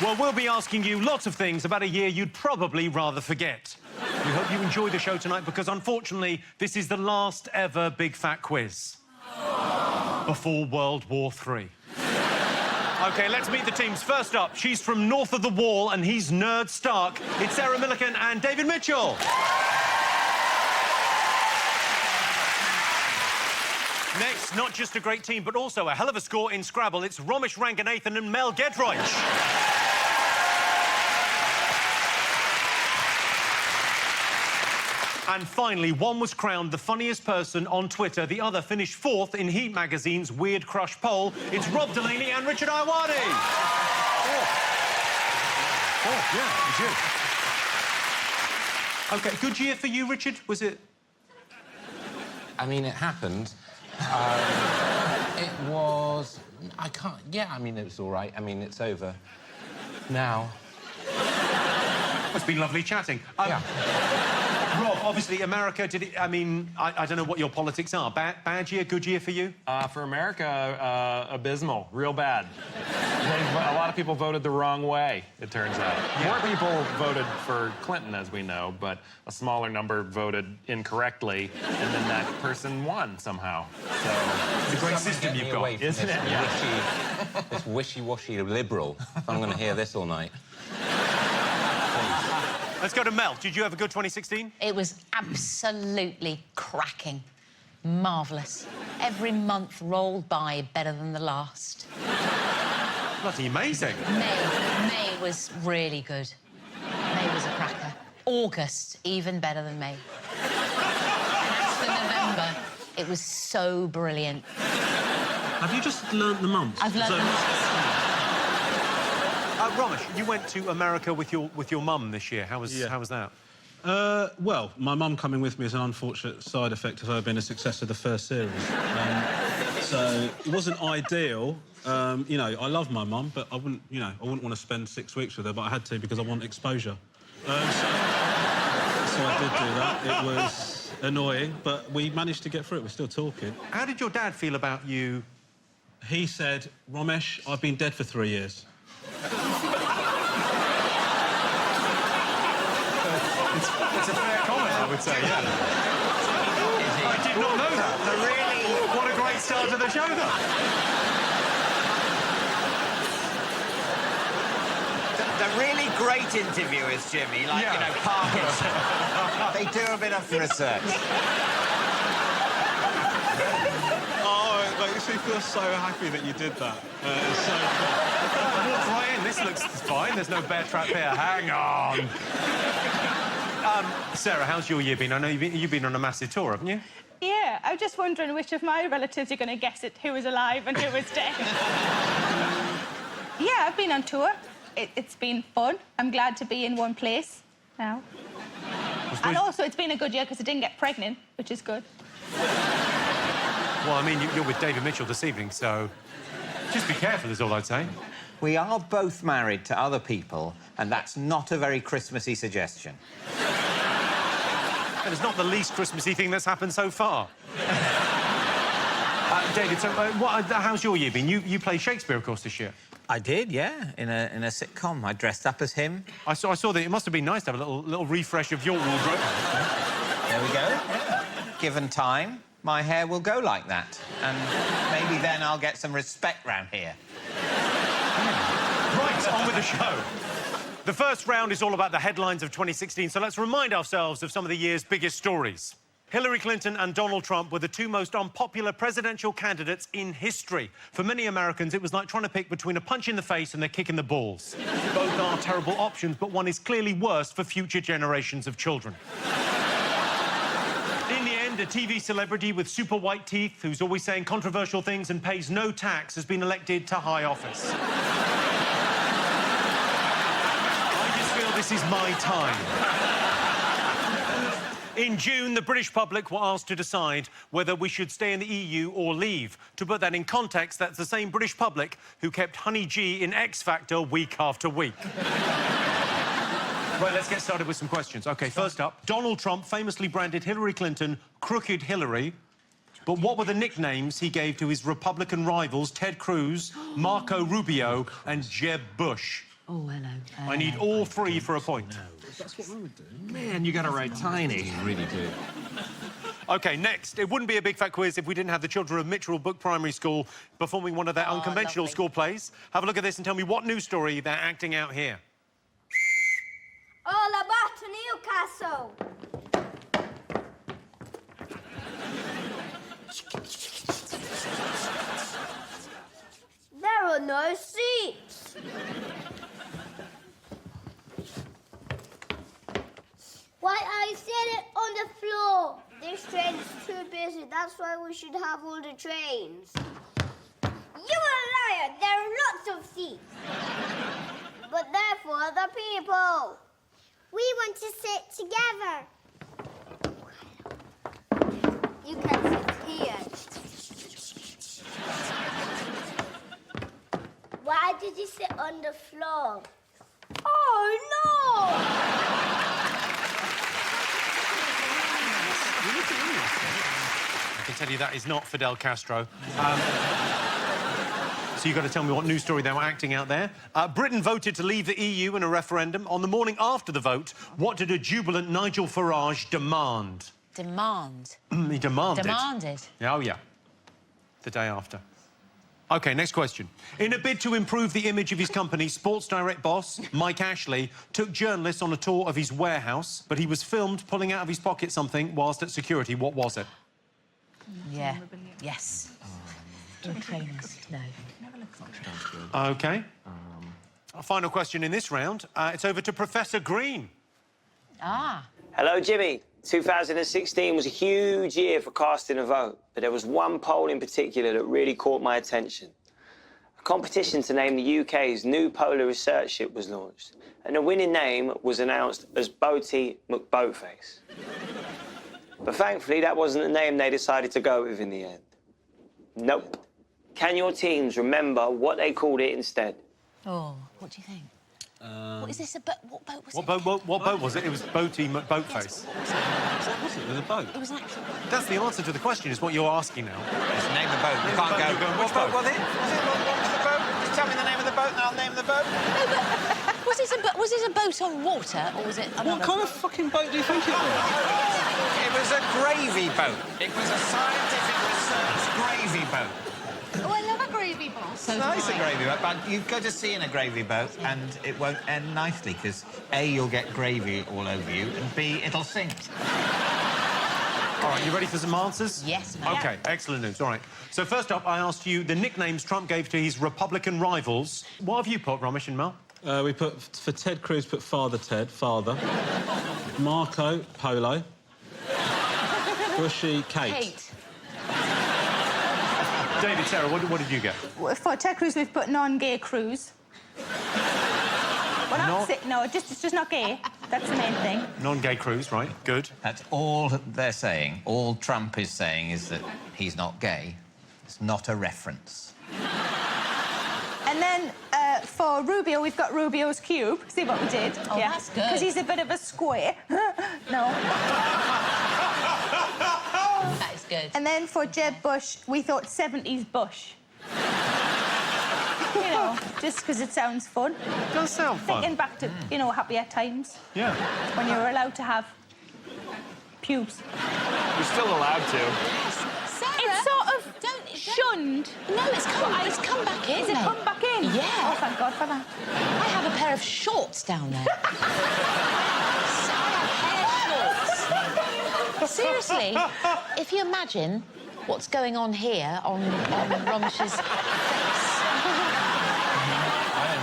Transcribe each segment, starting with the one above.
Well, we'll be asking you lots of things about a year you'd probably rather forget. We hope you enjoy the show tonight because, unfortunately, this is the last ever Big Fat Quiz before World War III. OK, let's meet the teams. First up, she's from north of the wall and he's Nerd Stark. It's Sarah Millican and David Mitchell. Next, not just a great team, but also a hell of a score in Scrabble. It's Romesh Ranganathan and Mel Giedroyc. And finally, one was crowned the funniest person on Twitter. The other finished fourth in Heat magazine's Weird Crush poll. It's Delaney and Richard Ayoade. Yeah, it's you. OK, good year for you, Richard, was it? I mean, it happened. It was... I can't... Yeah, I mean, it was all right. I mean, it's over now. It's been lovely chatting. Yeah. Rob, obviously, America, did it... I mean, I don't know what your politics are. Bad year, good year for you? For America, abysmal. Real bad. A lot of people voted the wrong way, it turns out. Yeah. More people voted for Clinton, as we know, but a smaller number voted incorrectly, and then that person won somehow. So... It's a great system you've got, isn't it? Yeah. This wishy-washy liberal. I'm going to hear this all night. Let's go to Mel. Did you have a good 2016? It was absolutely cracking. Marvellous. Every month rolled by better than the last. Bloody amazing. May was really good. May was a cracker. August, even better than May. And as for November, it was so brilliant. Have you just learnt the months? I've learnt the months. Romesh, you went to America with your mum this year. How was that? Well, my mum coming with me is an unfortunate side effect of her being a success of the first series. So it wasn't ideal. You know, I love my mum, but I wouldn't want to spend 6 weeks with her, but I had to because I want exposure. So I did do that. It was annoying, but we managed to get through it. We're still talking. How did your dad feel about you? He said, Romesh, I've been dead for 3 years. It's a fair comment, I would say, yeah. I did not know that. What a great start to the show, though. The really great interviewers, Jimmy, like, you know, Parkinson, they do a bit of research. Oh, it makes me feel so happy that you did that. It's so cool. Walk right in. This looks fine. There's no bear trap here. Hang on. Sarah, how's your year been? I know you've been on a massive tour, haven't you? Yeah, I was just wondering which of my relatives you're going to guess it, who was alive and who was dead. Yeah, I've been on tour. It's been fun. I'm glad to be in one place now. And also, it's been a good year because I didn't get pregnant, which is good. Well, I mean, you're with David Mitchell this evening, so just be careful is all I'd say. We are both married to other people, and that's not a very Christmassy suggestion. And it's not the least Christmassy thing that's happened so far. David, so how's your year been? You played Shakespeare, of course, this year. I did, yeah, in a sitcom. I dressed up as him. I saw that it must have been nice to have a little refresh of your wardrobe. There we go. Yeah. Given time, my hair will go like that. And maybe then I'll get some respect round here. Right, on with the show. The first round is all about the headlines of 2016, so let's remind ourselves of some of the year's biggest stories. Hillary Clinton and Donald Trump were the two most unpopular presidential candidates in history. For many Americans, it was like trying to pick between a punch in the face and a kick in the balls. Both are terrible options, but one is clearly worse for future generations of children. In the end, a TV celebrity with super white teeth who's always saying controversial things and pays no tax has been elected to high office. I just feel this is my time. In June, the British public were asked to decide whether we should stay in the EU or leave. To put that in context, that's the same British public who kept Honey G in X Factor week after week. Right, let's get started with some questions. OK, first up, Donald Trump famously branded Hillary Clinton Crooked Hillary. But what were the nicknames he gave to his Republican rivals Ted Cruz, Marco Rubio and Jeb Bush? Oh, hello. I need all three for a point. That's what I would do. Man, you got to write tiny. You really do. OK, next. It wouldn't be a big fat quiz if we didn't have the children of Mitchell Brook Primary School performing one of their unconventional lovely. school plays. Have a look at this and tell me what news story they're acting out here. All about Newcastle. There are no seats. Why are you sitting on the floor? This train is too busy. That's why we should have all the trains. You are a liar. There are lots of seats. But they're for other people. We want to sit together. You can sit here. Why did you sit on the floor? Oh, no! I can tell you that is not Fidel Castro. So you've got to tell me what news story they were acting out there. Britain voted to leave the EU in a referendum. On the morning after the vote, what did a jubilant Nigel Farage demand? Demand. He demanded. Demanded. Oh, yeah. The day after. OK, next question. In a bid to improve the image of his company, Sports Direct boss Mike Ashley took journalists on a tour of his warehouse, but he was filmed pulling out of his pocket something whilst at security. What was it? Yeah. Yes. Trainers. No. OK. Our final question in this round. It's over to Professor Green. Ah. Hello, Jimmy. 2016 was a huge year for casting a vote, but there was one poll in particular that really caught my attention. A competition to name the UK's new polar research ship was launched, and the winning name was announced as Boaty McBoatface. But thankfully, that wasn't the name they decided to go with in the end. Nope. Can your teams remember what they called it instead? Oh, what do you think? What is this? What boat was What it? boat was it? It was Boaty McBoatface. What was it with a boat? It was an actual... That's the answer to the question, is what you're asking now. Just name the boat. You can't go. You're going, What which boat boat? was it? What was the boat? Just tell me the name of the boat and I'll name the boat. Was it a boat on water, or was it another... What kind of fucking boat do you think it was? It was a gravy boat. It was a scientific research gravy boat. Oh, I love a gravy boat. So It's nice, do a I. gravy boat, but you go to sea in a gravy boat and it won't end nicely because A, you'll get gravy all over you, and B, it'll sink. All right, you ready for some answers? Yes, ma'am. OK, excellent news. All right. So first up, I asked you the nicknames Trump gave to his Republican rivals. What have you put, Romesh and Mel? We put, for Ted Cruz, put Father Ted, father. Marco, Polo. Bushy, Kate. Kate. David, Sarah, what did you get? For Ted Cruz, we've put non-gay Cruz. Well, No- no, it's just not gay. That's the main thing. Non-gay Cruz, right? Good. That's all they're saying. All Trump is saying is that he's not gay. It's not a reference. And then for Rubio, we've got Rubio's cube. See what we did? Oh, that's good. Because he's a bit of a square. No. That is good. And then for Jeb Bush, we thought 70s Bush. You know, just because it sounds fun. It does sound Thinking fun. back to, you know, happier times Yeah. when you were allowed to have pubes. You're still allowed to. Sarah, It's sort of don't... shunned. No, it's come back in. Is it mate. come back in? Yeah. Oh, thank God for that. I have a pair of shorts down there. So I have hair shorts. Seriously, if you imagine what's going on here on Romesh's face.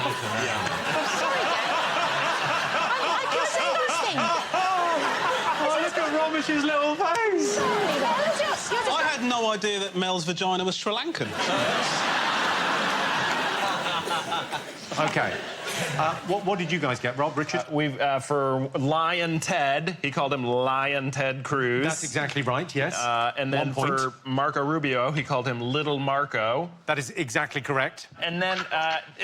I'm sorry, Dad. I can say those things. Oh, look at Romesh's little face. Sorry, Dad. I had no idea that Mel's vagina was Sri Lankan. OK. What did you guys get, Rob, Richard? We've for Lion Ted, he called him Lion Ted Cruz. That's exactly right, yes. And then 1 point. for Marco Rubio, he called him Little Marco. That is exactly correct. And then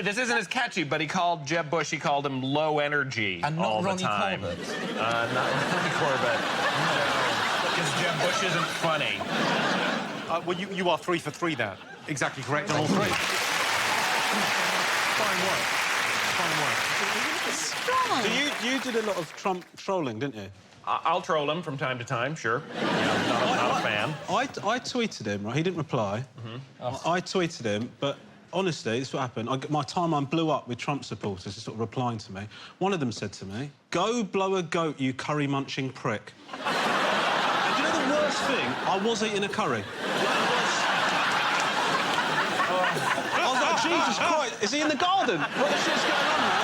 this isn't as catchy, but he called Jeb Bush. He called him Low Energy And not all Ronnie the time. Corbett. Not Ronnie Corbett. Because Jeb Bush isn't funny. Well, you are 3 for 3 there. Exactly correct on all 3. Fine work. fine work. It's strong. So you did a lot of Trump trolling, didn't you? I'll troll him from time to time, sure. Not a fan. I tweeted him, right? He didn't reply. I tweeted him, but honestly, this is what happened. My timeline blew up with Trump supporters sort of replying to me. One of them said to me, "Go blow a goat, you curry-munching prick." And you know the worst thing? I was eating a curry. I was like, Jesus Christ, is he in the garden? What the shit's going on, man?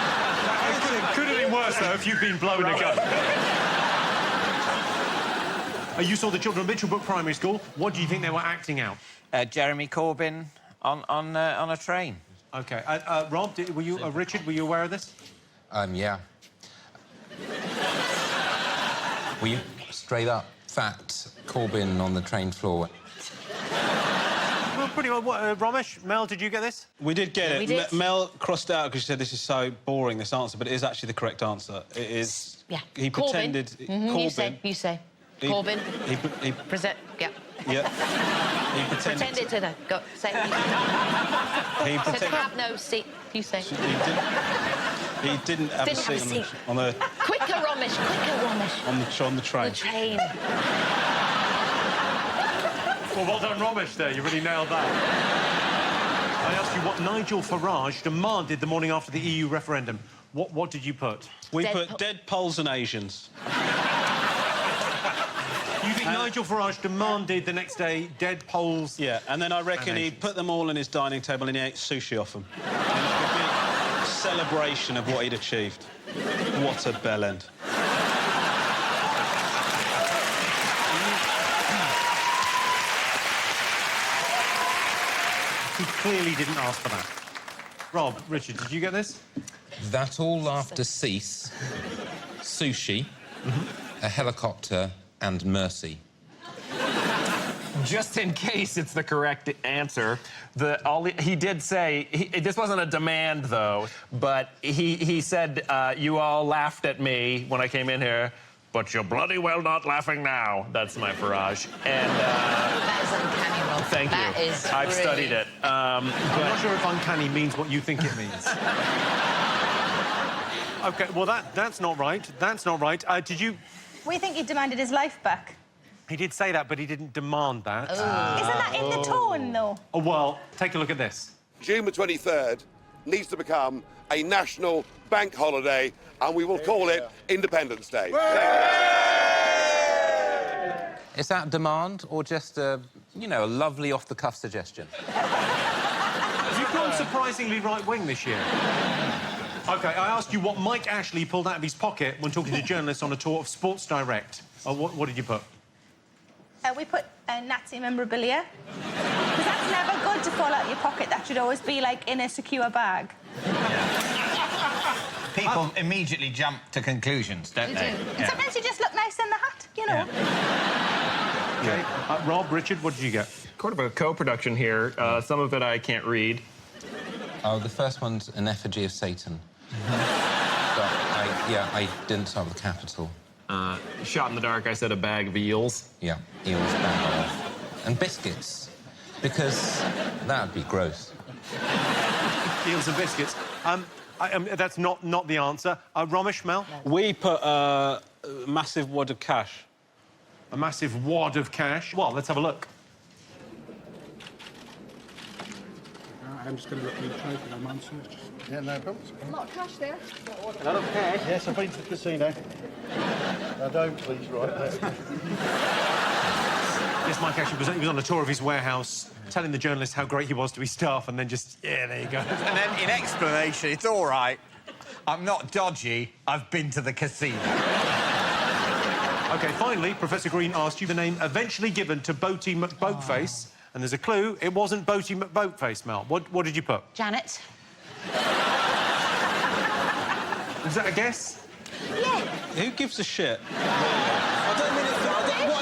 It could have been worse, though, if you'd been blown a gun. You saw the children of Mitchellbrook Primary School. What do you think they were acting out? Jeremy Corbyn on a train. OK. Rob, were you... Richard, were you aware of this? Yeah. We straight up fact Corbyn on the train floor. Well, pretty well. Romesh, Mel, did you get this? We did get it. We did. Mel crossed out because she said this is so boring, this answer, but it is actually the correct answer. It is... Yeah. He Corbyn. pretended... Corbyn. You say. He- Corbyn. He Present. Yeah. yeah. He Pretended to know. Go. Say. He Said pretended... have no seat. You say. He didn't have Didn't have a seat. on the Quicker, Romesh. Quicker, Romesh. on the train. The train. Well, well done, Romesh, there. You really nailed that. I asked you what Nigel Farage demanded the morning after the EU referendum. What did you put? We Dead put dead Poles and Asians. You think Nigel Farage demanded the next day dead Poles? Yeah, and then I reckon And he Asians. put them all on his dining table and he ate sushi off them. Like a big celebration of what he'd achieved. What a bellend. He clearly didn't ask for that. Rob, Richard, did you get this? That all laughter cease. Sushi, a helicopter, and mercy. Just in case it's the correct answer, he did say... this wasn't a demand, though, but he said, you all laughed at me when I came in here, but you're bloody well not laughing now. That's my Farage. And... That is uncanny, Rob. Thank you. That is I've really... studied it. I'm not sure if uncanny means what you think it means. OK, well, that's not right. That's not right. Did you... We think he demanded his life back. He did say that, but he didn't demand that. Isn't that in the tone, though? Oh, well, take a look at this. June the 23rd needs to become a national bank holiday, and we will call it Independence Day. Is that demand or just a, you know, a lovely off-the-cuff suggestion? You've gone surprisingly right-wing this year. OK, I asked you what Mike Ashley pulled out of his pocket when talking to journalists on a tour of Sports Direct. What did you put? We put Nazi memorabilia. Because that's never good to fall out of your pocket. That should always be, like, in a secure bag. People immediately jump to conclusions, don't they? And sometimes you just look nice in the hat, you know. OK. Rob, Richard, what did you get? Sort of a co-production here. Some of it I can't read. Oh, the first one's an effigy of Satan. But I didn't start with a capital. Shot in the dark, I said a bag of eels. Yeah, eels bag off. And biscuits, because that would be gross. Eels and biscuits. That's not the answer. Romesh, Mel? We put a massive wad of cash. A massive wad of cash. Well, let's have a look. I'm just going to look at the trophy. I'm answering. Yeah, no problems. A lot of cash there. A lot of cash? Yes, I've been to the casino. Now, don't please write that. Yes, Mike actually he was on a tour of his warehouse, telling the journalists how great he was to his staff, and then just, yeah, there you go. And then, in explanation, it's all right. I'm not dodgy. I've been to the casino. OK, finally, Professor Green asked you the name eventually given to Boaty McBoatface, and there's a clue. It wasn't Boaty McBoatface, Mel. What did you put? Janet. Is that a guess? Yeah. Who gives a shit? What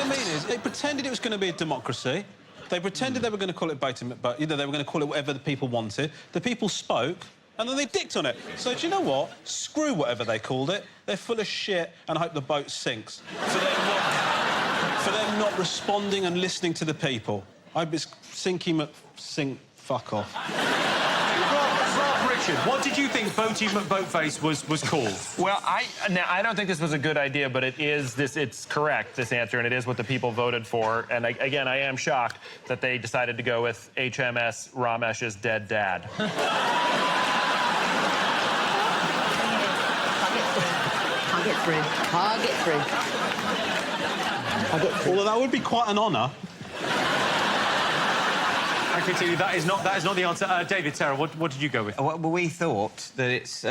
I mean is, they pretended it was going to be a democracy. They pretended they were going to call it Boaty McBoat. You know, they were going to call it whatever the people wanted. The people spoke, and then they dicked on it. So, do you know what? Screw whatever they called it. They're full of shit, and I hope the boat sinks. For them not responding and listening to the people. I hope it's Sinky McSink fuck off. Rob, Richard, what did you think Boaty McBoatface was called? Well, I don't think this was a good idea, but it's correct, this answer, and it is what the people voted for. And again, I am shocked that they decided to go with HMS Romesh's dead dad. Can't get through. Although that would be quite an honour. I can tell you that is not the answer. David, Sarah, what did you go with? Well, we thought that it's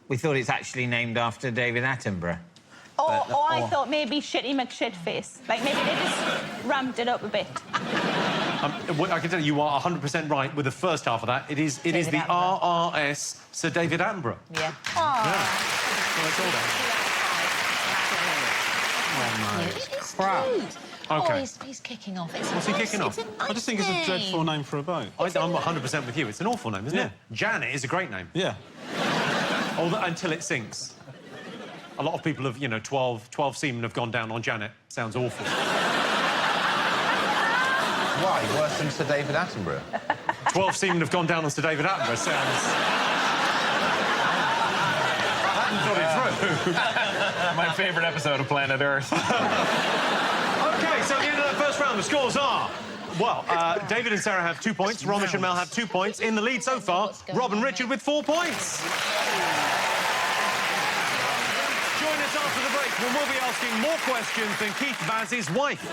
we thought it's actually named after David Attenborough. I thought maybe Shitty McShitface. Like, maybe they just ramped it up a bit. I can tell you are 100% right with the first half of that. It is the RRS Sir David Attenborough. Yeah. Well, it's all there. It's cute. Okay. Oh, he's kicking off. What's he kicking off? I just think it's a dreadful name for a boat. I'm 100% with you. It's an awful name, isn't it? Janet is a great name. Yeah. Until it sinks. A lot of people have, 12 seamen have gone down on Janet. Sounds awful. Why? Worse than Sir David Attenborough? 12 seamen have gone down on Sir David Attenborough. Sounds... I hadn't thought it through. My favourite episode of Planet Earth. OK, so at the end of that first round, the scores are... Well, David and Sarah have 2 points. Romesh and Mel have 2 points. In the lead so far, Rob and Richard with 4 points. Join us after the break when we'll be asking more questions than Keith Vaz's wife.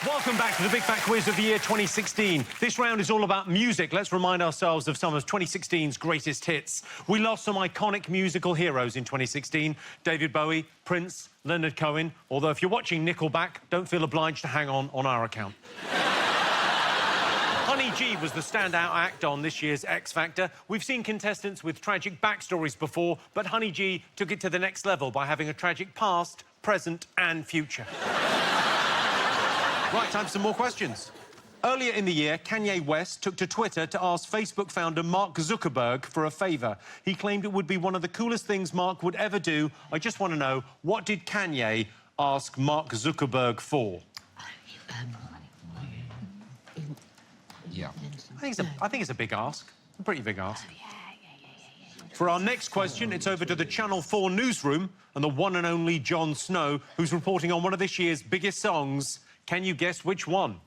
Welcome back to the Big Fat Quiz of the year 2016. This round is all about music. Let's remind ourselves of some of 2016's greatest hits. We lost some iconic musical heroes in 2016. David Bowie, Prince, Leonard Cohen. Although if you're watching Nickelback, don't feel obliged to hang on our account. Honey G was the standout act on this year's X Factor. We've seen contestants with tragic backstories before, but Honey G took it to the next level by having a tragic past, present and future. Right, time for some more questions. Earlier in the year, Kanye West took to Twitter to ask Facebook founder Mark Zuckerberg for a favour. He claimed it would be one of the coolest things Mark would ever do. I just want to know, what did Kanye ask Mark Zuckerberg for? Yeah. I think it's a big ask. A pretty big ask. For our next question, it's over to the Channel 4 newsroom and the one and only Jon Snow, who's reporting on one of this year's biggest songs. Can you guess which one?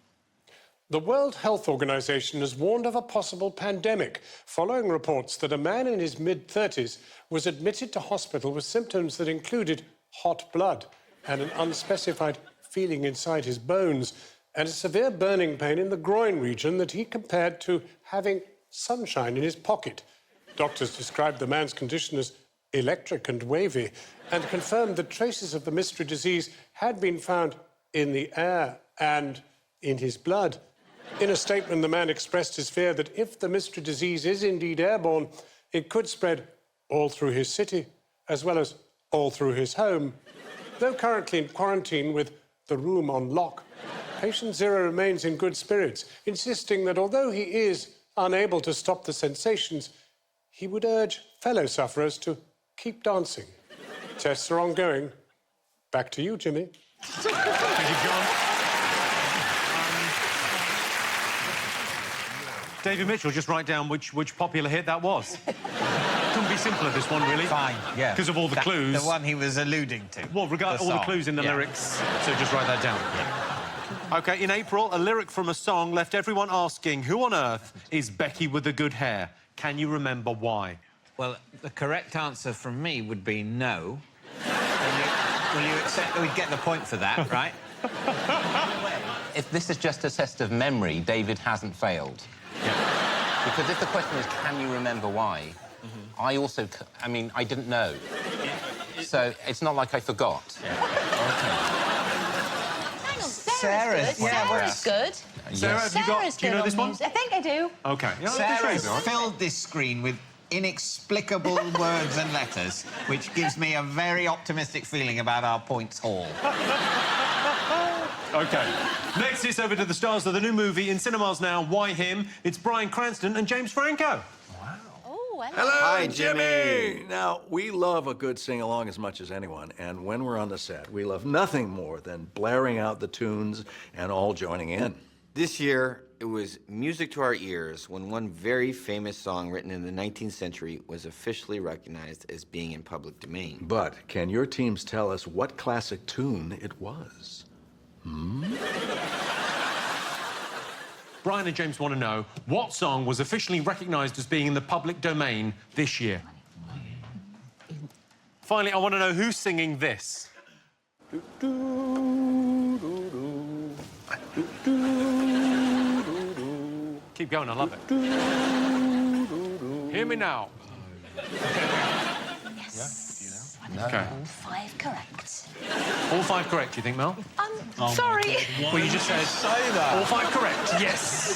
The World Health Organization has warned of a possible pandemic following reports that a man in his mid-30s was admitted to hospital with symptoms that included hot blood and an unspecified feeling inside his bones and a severe burning pain in the groin region that he compared to having sunshine in his pocket. Doctors described the man's condition as electric and wavy and confirmed that traces of the mystery disease had been found in the air and in his blood. In a statement, the man expressed his fear that if the mystery disease is indeed airborne, it could spread all through his city, as well as all through his home. Though currently in quarantine with the room on lock, patient Zero remains in good spirits, insisting that although he is unable to stop the sensations, he would urge fellow sufferers to keep dancing. Tests are ongoing. Back to you, Jimmy. Thank you, John. David Mitchell, just write down which popular hit that was. Couldn't be simpler, this one, really. Fine, yeah. Because of all the clues. The one he was alluding to. Well, regard all the clues in the lyrics, so just write that down. Yeah. OK, in April, a lyric from a song left everyone asking, who on earth is Becky with the good hair? Can you remember why? Well, the correct answer from me would be no. Will you accept that we'd get the point for that, right? If this is just a test of memory, David hasn't failed. Yeah. Because if the question is, can you remember why? I also... I mean, I didn't know. So it's not like I forgot. Hang on, Sarah's good. Sarah's good. Sarah, have you got... Do you know this one? I think I do. OK. Yeah, Sarah's filled this screen with inexplicable words and letters, which gives me a very optimistic feeling about our points haul. OK. Next, it's over to the stars of the new movie in cinemas now, Why Him? It's Bryan Cranston and James Franco. Oh, Hello, hi, Jimmy. Now, we love a good sing-along as much as anyone, and when we're on the set, we love nothing more than blaring out the tunes and all joining in. This year, It was music to our ears when one very famous song written in the 19th century was officially recognized as being in public domain. But can your teams tell us what classic tune it was? Brian and James want to know what song was officially recognized as being in the public domain this year. Finally, I want to know who's singing this. Keep going, I love it. Hear me now. Yes. Okay. All 5 correct. All 5 correct, you think, Mel? Sorry. Well, you just said all 5 correct. Yes.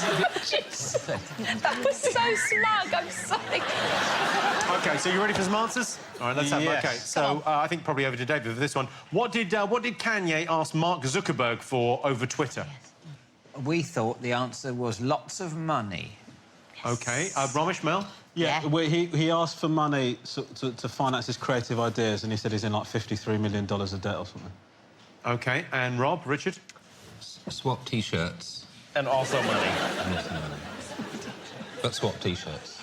That was so smug. I'm sorry. Okay, so you ready for some answers? All right, let's have them. Yes. Okay, so I think probably over to David for this one. What did Kanye ask Mark Zuckerberg for over Twitter? We thought the answer was lots of money. Okay, Romesh, Mel? Yeah, well, he asked for money to finance his creative ideas, and he said he's in like $53 million of debt or something. Okay, and Rob, Richard? Swap T-shirts. And also money. But swap T-shirts.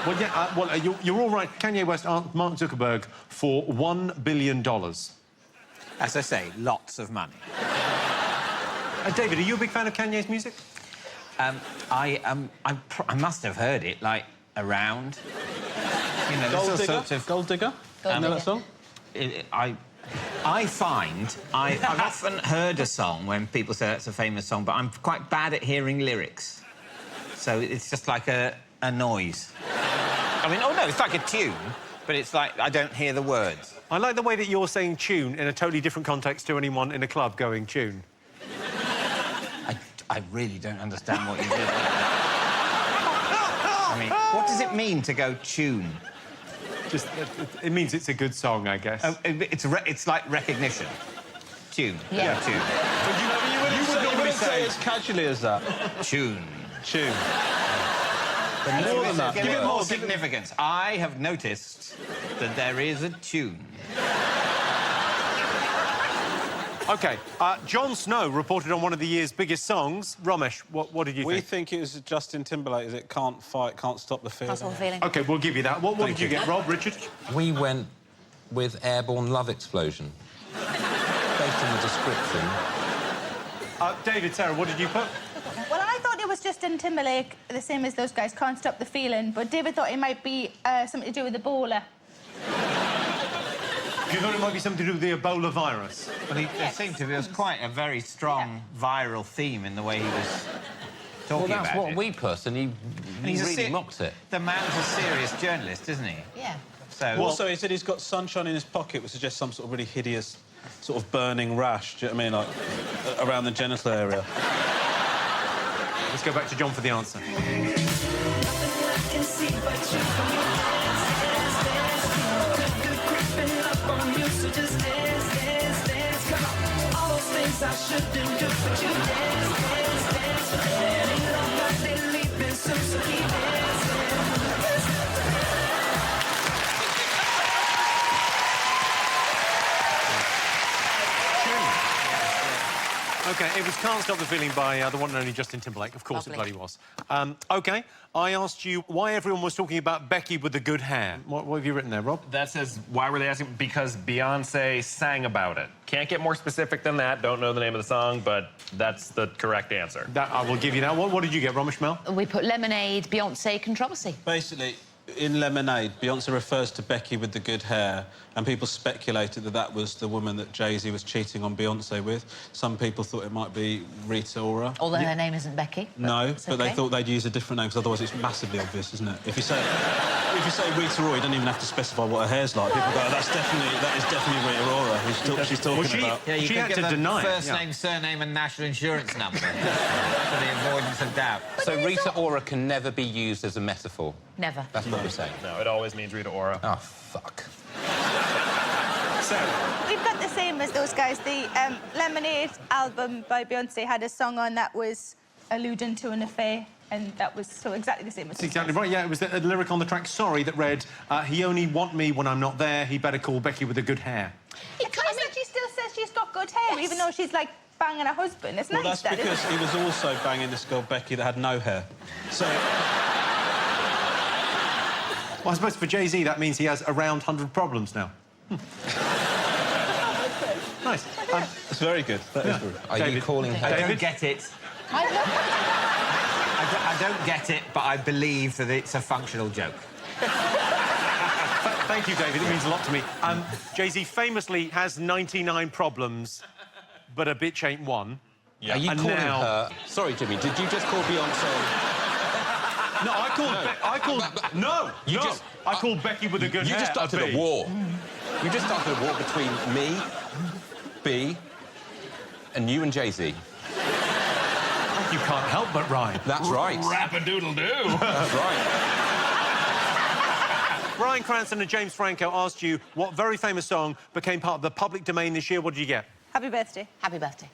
Well, yeah, you're all right. Kanye West asked Mark Zuckerberg for $1 billion. As I say, lots of money. David, are you a big fan of Kanye's music? I must have heard it, like, around. You know, Gold there's all Digger? sorts of... Gold Digger? Gold Know Digger. that song? I've often heard a song when people say that's a famous song, but I'm quite bad at hearing lyrics. So it's just like a noise. I mean, oh, no, it's like a tune, but it's like I don't hear the words. I like the way that you're saying tune in a totally different context to anyone in a club going tune. I really don't understand what you did. I mean, what does it mean to go tune? Just, it means it's a good song, I guess. It's like recognition. Tune. Yeah. Tune. You would normally say it as casually as that. Tune. Tune. More than that. Give it more significance. I have noticed that there is a tune. OK, Jon Snow reported on one of the year's biggest songs. Romesh, what did you think? We think it was Justin Timberlake, is it? Can't fight, can't stop the feeling. That's what I'm feeling. OK, we'll give you that. What did you get, Rob, Richard? We went with Airborne Love Explosion. Based on the description. David, Sarah, what did you put? Well, I thought it was Justin Timberlake, the same as those guys, Can't Stop the Feeling, but David thought it might be something to do with Ebola. You thought it might be something to do with the Ebola virus? Well, it seemed to be... There was quite a very strong viral theme in the way he was talking about it. Well, that's what we put, and he really mocked it. The man's a serious journalist, isn't he? Yeah. So... Also, he said he's got sunshine in his pocket, which suggests some sort of really hideous, sort of burning rash, do you know what I mean? Like, around the genital area. Let's go back to John for the answer. OK, it was Can't Stop the Feeling by the one and only Justin Timberlake. Of course Lovely. it bloody was. OK, I asked you why everyone was talking about Becky with the good hair. What have you written there, Rob? That says, why were they asking? Because Beyonce sang about it. Can't get more specific than that. Don't know the name of the song, but that's the correct answer. That, I will give you that. What did you get, Romesh, Mel? We put Lemonade, Beyonce, controversy. Basically, in Lemonade, Beyonce refers to Becky with the good hair, and people speculated that that was the woman that Jay-Z was cheating on Beyonce with. Some people thought it might be Rita Ora. Although her name isn't Becky. No, but they okay. thought they'd use a different name, because otherwise it's massively obvious, isn't it? If you say Rita Ora, you don't even have to specify what her hair's like. People go, that is definitely Rita Ora who she's talking about. Yeah, you she can had give to them deny it, first yeah. name, surname and national insurance number for the avoidance of doubt. So Rita Ora can never be used as a metaphor? Never. That's what we're saying. No, it always means Rita Ora. Oh, fuck. Sarah. We've got the same as those guys. The Lemonade album by Beyonce had a song on that was alluding to an affair, and that was so exactly the same as... That's exactly right, yeah. It was the lyric on the track Sorry that read, he only want me when I'm not there, he better call Becky with the good hair. She still says she's got good hair, even though she's, like, banging a husband. It's Well, nice, that's that, because isn't he it? was also banging this girl, Becky, that had no hair. So... Well, I suppose for Jay-Z, that means he has around 100 problems now. Nice. It's very good. That is good. Are you calling her? I don't get it. I don't get it, but I believe that it's a functional joke. Thank you, David. It means a lot to me. Jay-Z famously has 99 problems, but a bitch ain't one. Yeah. Are you calling her... Sorry, Jimmy, did you just call Beyonce... No, I called... I called Becky with a good hair. You just started a war. You just started a war between me, B, and you and Jay-Z. You can't help but rhyme. That's right. Rap-a-doodle-doo. That's right. Bryan Cranston and James Franco asked you what very famous song became part of the public domain this year. What did you get? Happy birthday. Happy birthday.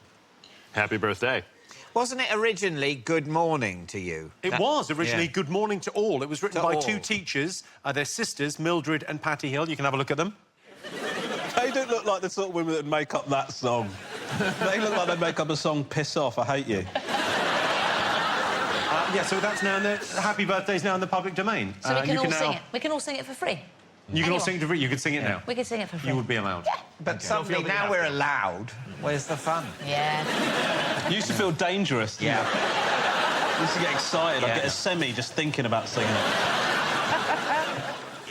Happy birthday. Wasn't it originally Good Morning to You? It was originally yeah. Good Morning to All. It was written To by all. two teachers, their sisters, Mildred and Patty Hill. You can have a look at them. They don't look like the sort of women that make up that song. They look like they'd make up a song, Piss Off, I Hate You. Yeah, so that's now in the... Happy Birthday's now in the public domain. So we can all now... sing it. We can all sing it for free. You can all sing it for free. You could sing it now. We can sing it for free. You would be allowed. Yeah. But suddenly, now we're allowed. Where's the fun? Yeah. You used to feel dangerous, didn't Yeah. you? I used to get excited. Yeah. I'd get a semi just thinking about singing it.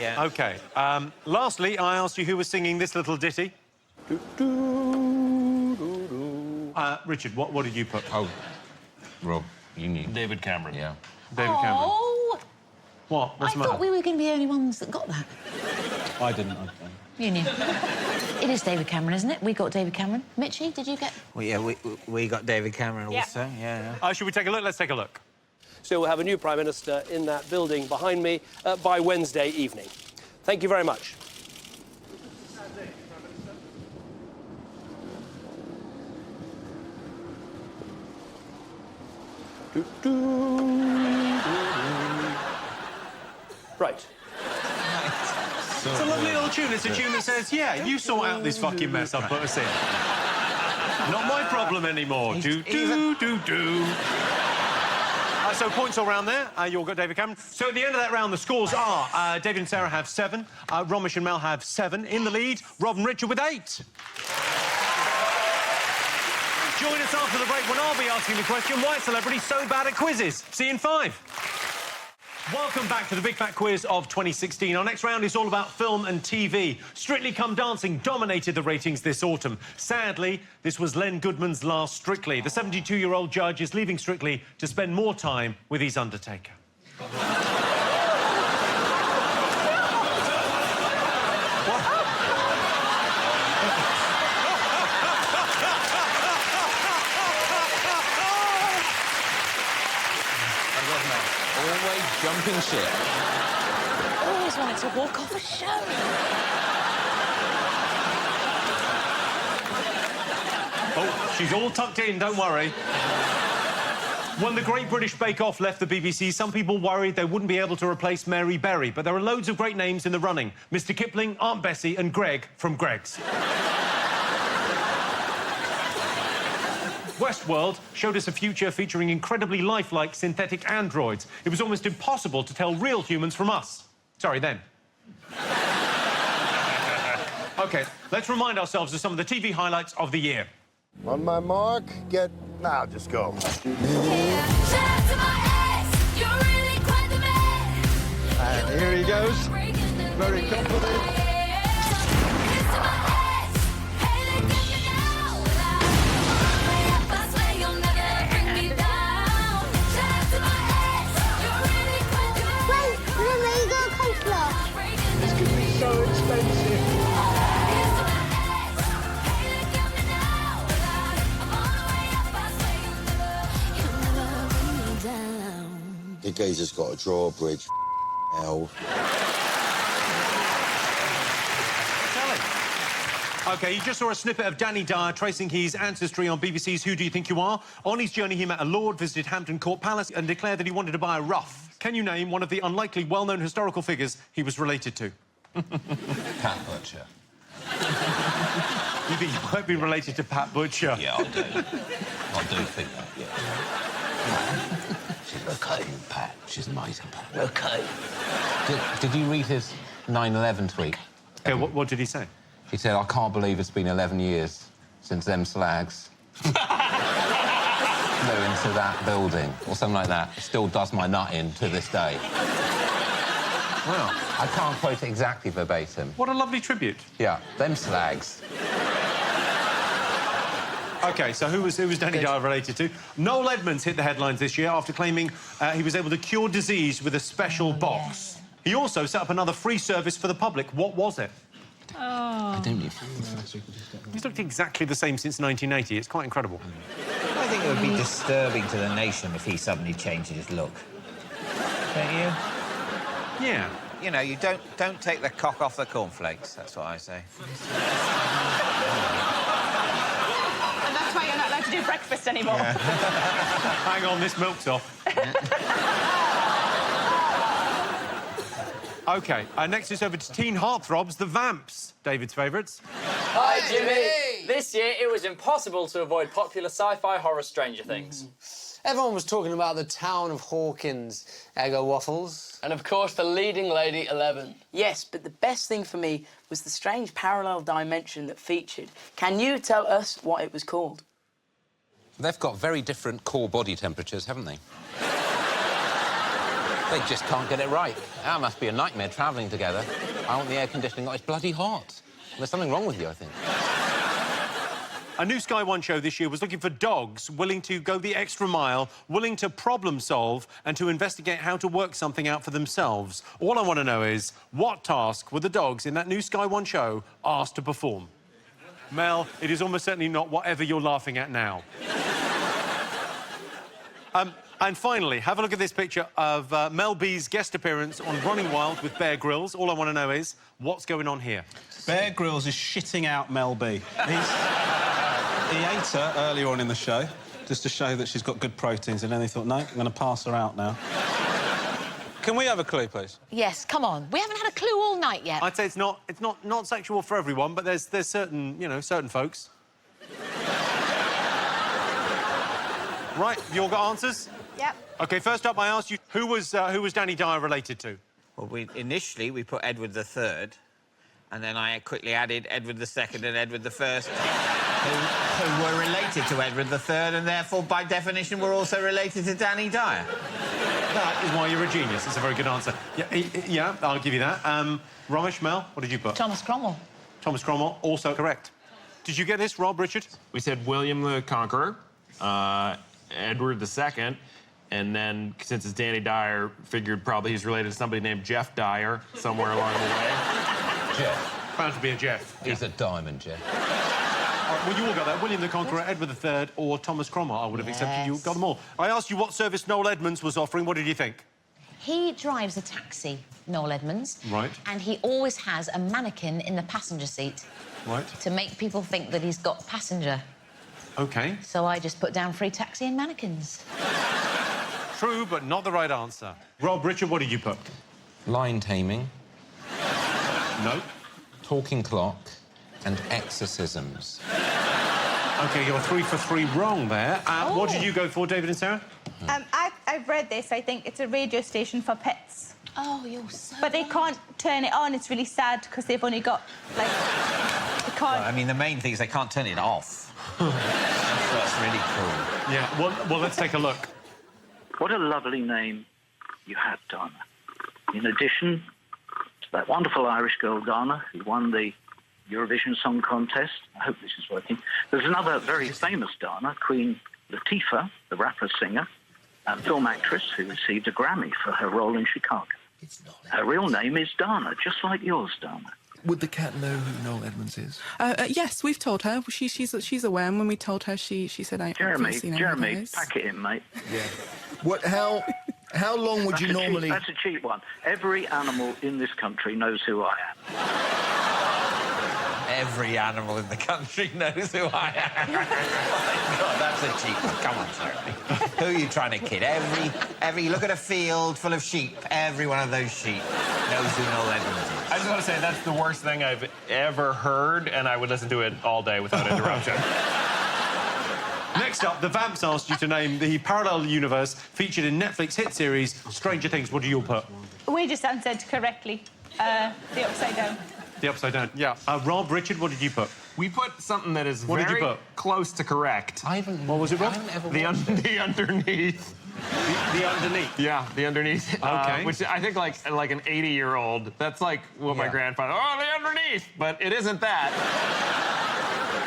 Yeah. OK. Lastly, I asked you who was singing this little ditty. Richard, what did you put? Oh, Rob, you knew. David Cameron. Yeah. David Cameron. Oh, What? What's I the matter? thought we were going to be the only ones that got that. I didn't. You knew. It is David Cameron, isn't it? We got David Cameron. Mitchie, did you get... Well, yeah, we got David Cameron also. Yeah. Should we take a look? Let's take a look. So we'll have a new Prime Minister in that building behind me by Wednesday evening. Thank you very much. Right. It's a lovely little tune. It's a tune that says, yeah, you sort out this fucking mess I've put us in. Not my problem anymore. Do. So points all round there. You all got David Cameron. So at the end of that round, the scores are David and Sarah have 7, Romesh and Mel have 7. In the lead, Rob and Richard with 8. Join us after the break when I'll be asking the question, why is celebrity so bad at quizzes? See you in 5. Welcome back to the Big Fat Quiz of 2016. Our next round is all about film and TV. Strictly Come Dancing dominated the ratings this autumn. Sadly, this was Len Goodman's last Strictly. The 72-year-old judge is leaving Strictly to spend more time with his Undertaker. Always jumping ship. Always wanted to walk off a show. Oh, she's all tucked in, don't worry. When the Great British Bake Off left the BBC, some people worried they wouldn't be able to replace Mary Berry, but there are loads of great names in the running. Mr. Kipling, Aunt Bessie and Greg from Greg's. Westworld showed us a future featuring incredibly lifelike synthetic androids. It was almost impossible to tell real humans from us. Sorry, then. OK, let's remind ourselves of some of the TV highlights of the year. On my mark, get... Now, just go. And here he goes. Very confident. This could be so expensive. The geezer's got a drawbridge. Hell. OK, you just saw a snippet of Danny Dyer tracing his ancestry on BBC's Who Do You Think You Are? On his journey, he met a lord, visited Hampton Court Palace and declared that he wanted to buy a ruff. Can you name one of the unlikely well-known historical figures he was related to? Cat butcher. You think you might be related to Pat Butcher? Yeah, I do. I do think that, yeah. She's okay, Pat. She's amazing, Pat. Okay. Did you read his 9/11 tweet? Okay, what did he say? He said, I can't believe it's been 11 years since them slags flew into that building, or something like that. It still does my nut in to this day. Well, I can't quote it exactly verbatim. What a lovely tribute. Yeah, them slags. OK, so who was Danny Dyer related to? Noel Edmonds hit the headlines this year after claiming he was able to cure disease with a special box. He also set up another free service for the public. What was it? Oh. I don't need... He's looked exactly the same since 1980. It's quite incredible. I think it would be disturbing to the nation if he suddenly changed his look. Don't you? Yeah. You know, you don't take the cock off the cornflakes. That's what I say. And that's why you're not allowed to do breakfast anymore. Yeah. Hang on, this milk's off. OK, next is over to teen heartthrobs, the Vamps. David's favourites. Hi, Jimmy. This year, it was impossible to avoid popular sci-fi horror Stranger Things. Everyone was talking about the town of Hawkins, Eggo Waffles. And, of course, the leading lady, 11. Yes, but the best thing for me was the strange parallel dimension that featured. Can you tell us what it was called? They've got very different core body temperatures, haven't they? They just can't get it right. That must be a nightmare travelling together. I want the air conditioning. It's bloody hot. There's something wrong with you, I think. A new Sky One show this year was looking for dogs willing to go the extra mile, willing to problem solve and to investigate how to work something out for themselves. All I want to know is, what task were the dogs in that new Sky One show asked to perform? Mel, it is almost certainly not whatever you're laughing at now. And finally, have a look at this picture of Mel B's guest appearance on Running Wild with Bear Grylls. All I want to know is, what's going on here? Bear Grylls is shitting out Mel B. He ate her earlier on in the show, just to show that she's got good proteins, and then he thought, no, I'm going to pass her out now. Can we have a clue, please? Yes, come on. We haven't had a clue all night yet. I'd say it's not sexual for everyone, but there's certain, you know, certain folks. Right, you all got answers? Yep. OK, first up, I asked you, who was Danny Dyer related to? Well, initially, we put Edward III, and then I quickly added Edward II and Edward I, who were related to Edward III, and therefore, by definition, were also related to Danny Dyer. That is why you're a genius. It's a very good answer. Yeah, I'll give you that. Romesh, Mel, what did you put? Thomas Cromwell. Thomas Cromwell, also correct. Did you get this, Rob, Richard? We said William the Conqueror, Edward II, and then, since it's Danny Dyer, figured probably he's related to somebody named Jeff Dyer somewhere along the way. Jeff. Bound to be a Jeff. He's a diamond, Jeff. Well, you all got that. William the Conqueror, Edward III, or Thomas Cromwell. I would have accepted you got them all. I asked you what service Noel Edmonds was offering. What did you think? He drives a taxi, Noel Edmonds. Right. And he always has a mannequin in the passenger seat. Right. To make people think that he's got passenger. OK. So I just put down free taxi and mannequins. True, but not the right answer. Rob, Richard, what did you put? Line taming. No. Talking clock and exorcisms. OK, you're 3 for 3 wrong there. What did you go for, David and Sarah? I've read this. I think it's a radio station for pets. Oh, you're so But they can't turn it on. It's really sad because they've only got, like... They can't... Well, I mean, the main thing is they can't turn it off. That's really cool. Yeah, well, let's take a look. What a lovely name you have, Donna. In addition to that wonderful Irish girl, Donna, who won the Eurovision Song Contest, I hope this is working, there's another very famous Donna, Queen Latifah, the rapper-singer, and film actress who received a Grammy for her role in Chicago. Her real name is Donna, just like yours, Donna. Would the cat know who Noel Edmonds is? Yes, we've told her. She's aware, and when we told her, she said, Jeremy, pack it in, mate. Yeah. How long would you normally... That's a cheap one. Every animal in this country knows who I am. Every animal in the country knows who I am. God, that's a cheap one. Come on, Jeremy. Who are you trying to kid? Every look at a field full of sheep. Every one of those sheep knows who Noel Edmonds is. And just want to say that's the worst thing I've ever heard, and I would listen to it all day without interruption. Next up, the Vamps asked you to name the parallel universe featured in Netflix hit series Stranger Things. What do you all put? We just answered correctly. The Upside Down. The Upside Down. Yeah. Rob, Richard, what did you put? We put something that is What did you very put? close to correct. I haven't... What was it, Rob? The underneath. The underneath? Yeah, the underneath. Okay. Which I think like an 80-year-old. That's like what my grandfather... Oh, the underneath! But it isn't that.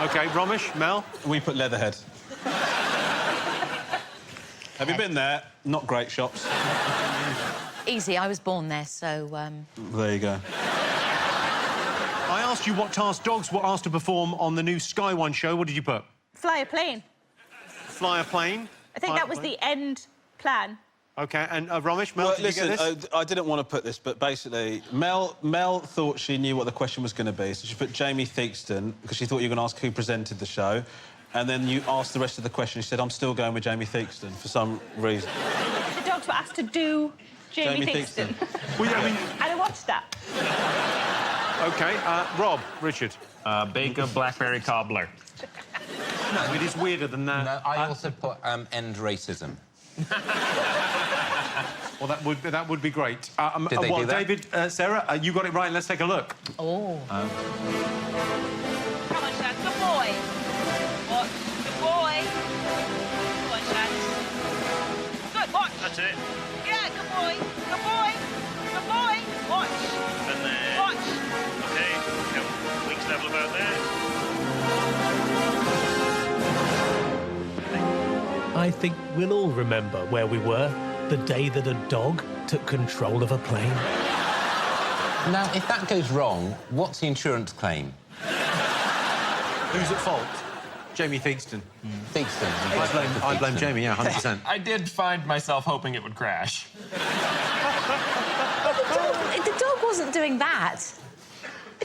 OK, Romesh, Mel? We put Leatherhead. Have you been there? Not great shops. Easy, I was born there, so... There you go. I asked you what task dogs were asked to perform on the new Sky One show. What did you put? Fly a plane. Fly a plane? I think that was the end plan. OK, and Romesh, Mel, Well, did listen, you get this? I didn't want to put this, but basically, Mel thought she knew what the question was going to be, so she put Jamie Theakston, because she thought you were going to ask who presented the show, and then you asked the rest of the question. She said, I'm still going with Jamie Theakston, for some reason. The dogs were asked to do Jamie Theakston. Well, yeah, I mean... And I watched that. OK, Rob, Richard. Bacon blackberry cobbler. No, it is weirder than that. No, I also put end racism. Well, that would be great. Did they do that? David, Sarah, you got it right. Let's take a look. Oh. Come on, Shad. Good boy. What? Good boy. Come on, Shad. Good, watch. That's it. Yeah, good boy. Good boy. Good boy. Watch. And then... Watch. OK, wings level about there. I think we'll all remember where we were the day that a dog took control of a plane. Now, if that goes wrong, what's the insurance claim? Who's at fault? Jamie Theakston. Theakston. I blame Jamie, yeah, 100%. I did find myself hoping it would crash. The dog wasn't doing that.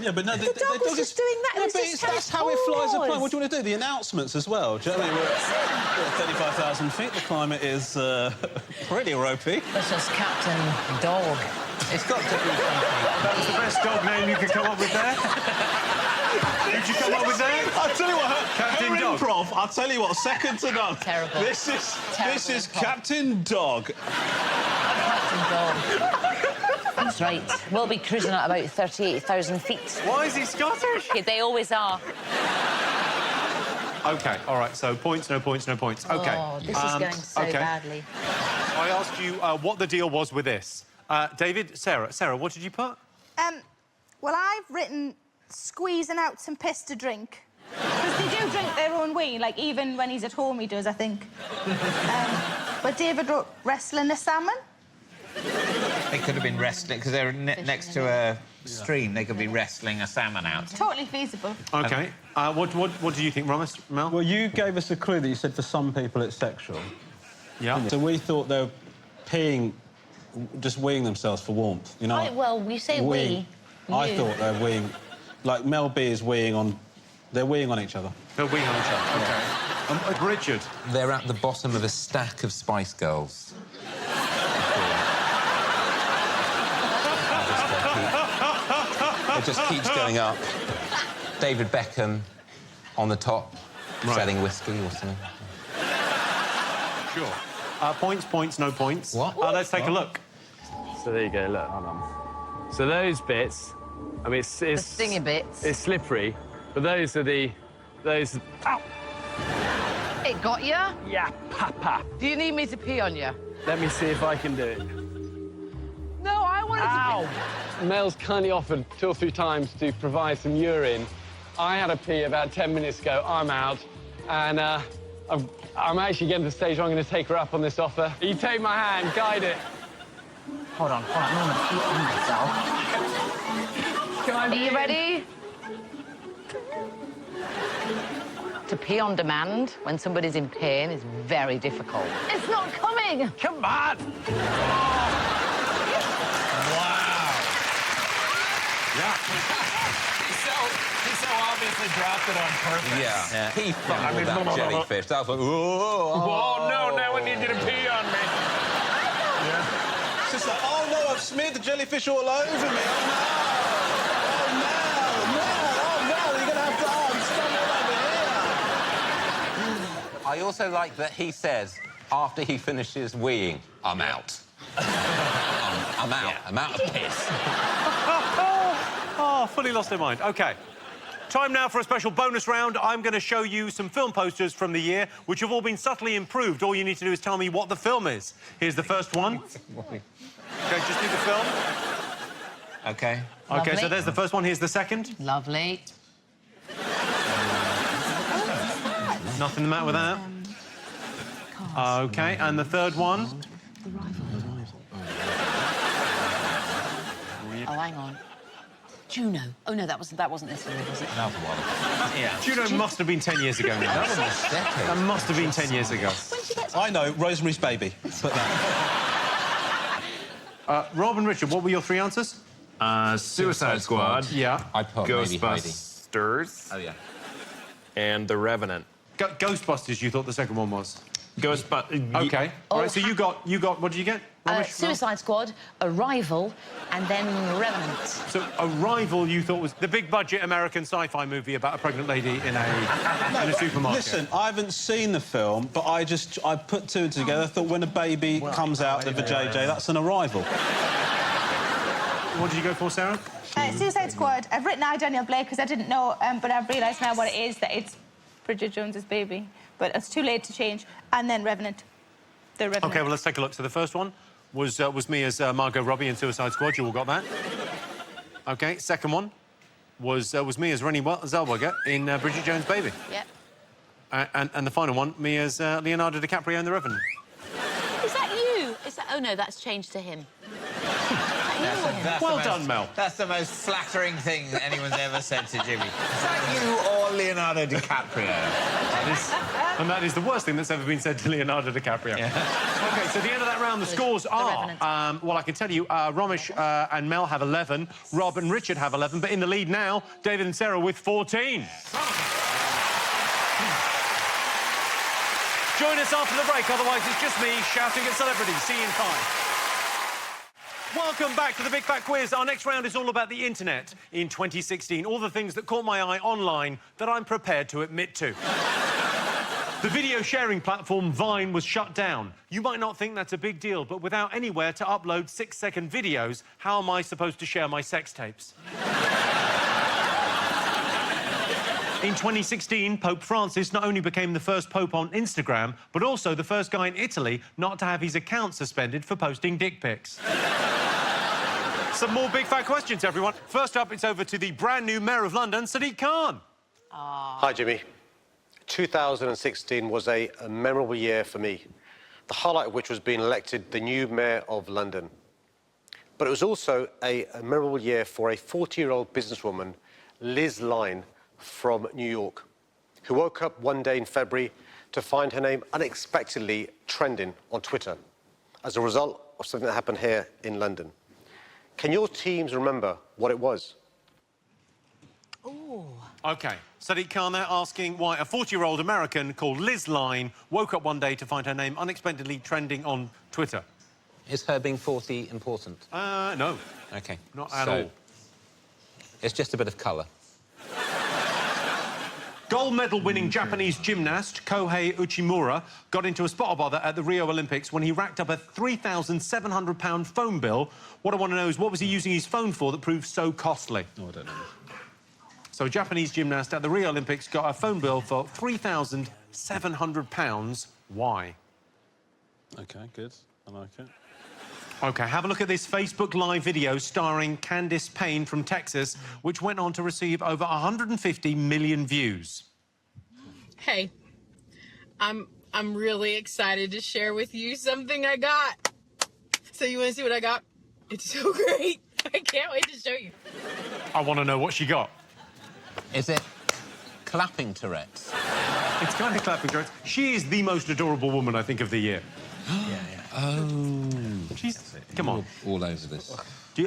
Yeah, but no, The dog was just doing that. Yeah, It was but just that's how how it flies a was. plane. What do you want to do? The announcements as well. Do you know what I mean? We're at 35,000 feet. The climate is pretty ropey. That's just Captain Dog. It's got to be something. That was the best dog name you could come up with there. Did you come up with that? I'll tell you what, Captain her Dog. improv, I'll tell you what, second to none. Terrible. This is improv. Captain Dog. Captain Dog. That's right. We'll be cruising at about 38,000 feet. Why is he Scottish? They always are. OK, all right, so points, no points, no points. OK. Oh, this is going so badly. I asked you what the deal was with this. David, Sarah, what did you put? Well, I've written squeezing out some piss to drink. Because they do drink their own wee, like, even when he's at home, he does, I think. But David wrote wrestling a salmon. They could have been wrestling, because they're next to a stream. They could be wrestling a salmon out. Totally feasible. OK. What do you think, Romesh, Mel? Well, you gave us a clue that you said for some people it's sexual. Yeah. So we thought they were peeing, just weeing themselves for warmth, you know? Well, we say we. I thought they were weeing... Like, Mel B is weeing on... They're weeing on each other. They're weeing on each other, OK. Richard? They're at the bottom of a stack of Spice Girls. It just keeps going up. David Beckham on the top, selling whiskey or something. Sure. Points, no points. What? Let's take a look. So there you go, look. So those bits, I mean, it's The stingy bits. It's slippery, but those are those. Ow! It got you? Yeah, papa. Do you need me to pee on you? Let me see if I can do it. No, I wanted Ow! Mel's kindly offered 2 or 3 times to provide some urine. I had a pee about 10 minutes ago. I'm out, and I'm actually getting to the stage where I'm going to take her up on this offer. You take my hand, guide it. Hold on. I don't want to pee on myself. Are you ready? To pee on demand when somebody's in pain is very difficult. It's not coming! Come on! Yeah. He so obviously dropped it on purpose. Yeah. He fumbled that jellyfish. That was like, Oh, no, now I need you to pee on me. It's just like, oh, no, I've smeared the jellyfish all over me. Oh, no! I also like that he says, after he finishes weeing, I'm out. I'm out. I'm out of piss. Oh, fully lost their mind. OK. Time now for a special bonus round. I'm going to show you some film posters from the year, which have all been subtly improved. All you need to do is tell me what the film is. Here's the first one. OK, just do the film. OK. OK, so there's the first one. Here's the second. Lovely. Nothing the matter with that. OK, and the third one. Oh, hang on. Juno. Oh, no, that wasn't this year, was it? That was a while ago. Yeah. Juno must have been 10 years ago now. That must have been 10 years ago. I know, Rosemary's Baby. Put that. Rob and Richard, what were your three answers? Suicide Squad. Yeah. I put maybe Heidi. Ghostbusters. Oh, yeah. And The Revenant. Ghostbusters, you thought the second one was? Ghostbusters. OK. All right, so you got... What did you get? Suicide Squad, Arrival, and then Revenant. So Arrival, you thought was the big-budget American sci-fi movie about a pregnant lady in a supermarket. Listen, I haven't seen the film, but I put two together. I thought when a baby comes out of a JJ, that's an arrival. What did you go for, Sarah? Suicide Squad. I've written out Daniel Blake because I didn't know, but I've realised now what it is, that it's Bridget Jones's baby. But it's too late to change. And then Revenant. The Revenant. OK, well, let's take a look. So the first one was me as Margot Robbie in Suicide Squad. You all got that? OK, second one was me as Renée Zellweger in Bridget Jones' Baby. Yep. And the final one, me as Leonardo DiCaprio in The Revenant. Is that you? Oh, no, that's changed to him. Well done, Mel. That's the most flattering thing anyone's ever said to Jimmy. Is that you or Leonardo DiCaprio? And that is the worst thing that's ever been said to Leonardo DiCaprio. Yeah. OK, so at the end of that round, the scores are... well, I can tell you, Romesh and Mel have 11, Rob and Richard have 11, but in the lead now, David and Sarah with 14. Join us after the break, otherwise it's just me shouting at celebrities. See you in 5. Welcome back to the Big Fat Quiz. Our next round is all about the internet in 2016. All the things that caught my eye online that I'm prepared to admit to. The video sharing platform Vine was shut down. You might not think that's a big deal, but without anywhere to upload 6-second videos, how am I supposed to share my sex tapes? In 2016, Pope Francis not only became the first pope on Instagram, but also the first guy in Italy not to have his account suspended for posting dick pics. Some more big fat questions, everyone. First up, it's over to the brand new Mayor of London, Sadiq Khan. Hi, Jimmy. 2016 was a memorable year for me, the highlight of which was being elected the new Mayor of London. But it was also a memorable year for a 40-year-old businesswoman, Liz Line, from New York, who woke up one day in February to find her name unexpectedly trending on Twitter as a result of something that happened here in London. Can your teams remember what it was? Ooh. OK, Sadiq Khan there asking why a 40-year-old American called Liz Line woke up one day to find her name unexpectedly trending on Twitter. Is her being 40 important? No. OK. Not at all. It's just a bit of colour. Gold medal-winning Japanese gymnast Kohei Uchimura got into a spot bother at the Rio Olympics when he racked up a £3,700 phone bill. What I want to know is what was he using his phone for that proved so costly? Oh, I don't know. So a Japanese gymnast at the Rio Olympics got a phone bill for £3,700. Why? OK, good. I like it. OK, have a look at this Facebook Live video starring Candice Payne from Texas, which went on to receive over 150 million views. Hey, I'm really excited to share with you something I got. So you want to see what I got? It's so great. I can't wait to show you. I want to know what she got. Is it clapping Tourette's? It's kind of clapping Tourette's. She is the most adorable woman, I think, of the year. Oh. Come on. All over this.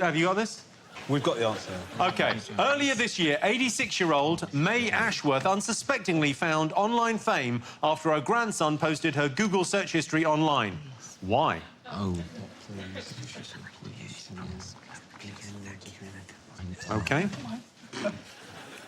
Have you got this? We've got the answer. OK. Earlier this year, 86-year-old May Ashworth unsuspectingly found online fame after her grandson posted her Google search history online. Why? Oh. OK.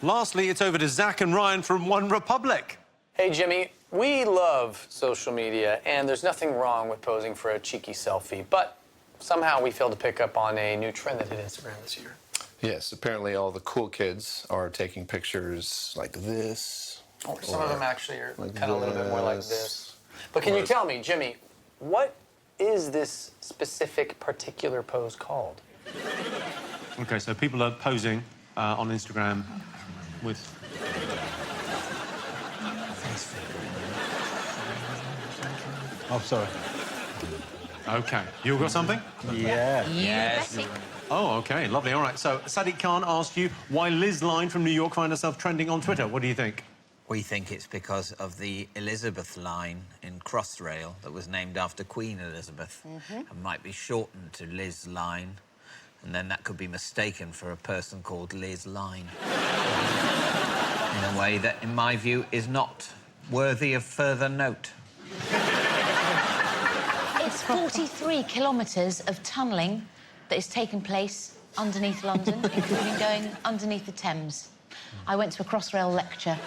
Lastly, it's over to Zach and Ryan from One Republic. Hey, Jimmy, we love social media, and there's nothing wrong with posing for a cheeky selfie, but somehow we failed to pick up on a new trend that hit Instagram this year. Yes, apparently all the cool kids are taking pictures like this. Or some of them actually are like kind of a little bit more like this. But can you tell me, Jimmy, what is this specific particular pose called? OK, so people are posing on Instagram with... Oh, sorry. OK. You got something? Yeah. Yes. Oh, OK, lovely. All right, so Sadiq Khan asked you why Liz Line from New York found herself trending on Twitter. What do you think? We think it's because of the Elizabeth line in Crossrail that was named after Queen Elizabeth and might be shortened to Liz Line, and then that could be mistaken for a person called Liz Line in a way that, in my view, is not worthy of further note. It's 43 kilometres of tunnelling that is taking place underneath London, including going underneath the Thames. I went to a Crossrail lecture.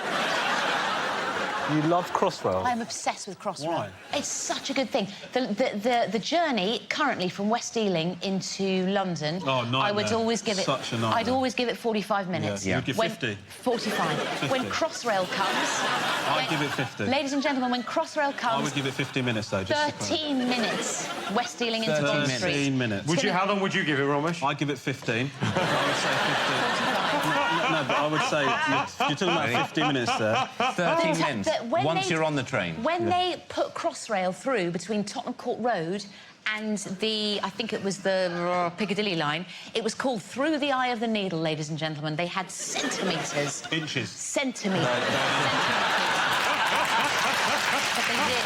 You love Crossrail? I'm obsessed with Crossrail. Why? It's such a good thing. The journey currently from West Ealing into London, oh, nightmare. I would always give it... Such a nightmare. I'd always give it 45 minutes. Yeah. You'd give 50? 45. 50. When Crossrail comes... I'd give it 50. Ladies and gentlemen, when Crossrail comes... I would give it 50 minutes, though. Just 13 minutes, West Ealing into Bond Street. 13 minutes. Would you, how long would you give it, Romesh? I'd give it 15. I would say 15. No, but I would say you're talking about 50 minutes there. 13 minutes. Once you're on the train. When they put Crossrail through between Tottenham Court Road and the, I think it was the Piccadilly line, it was called Through the Eye of the Needle, ladies and gentlemen. They had centimetres. Inches. Centimetres. But they did.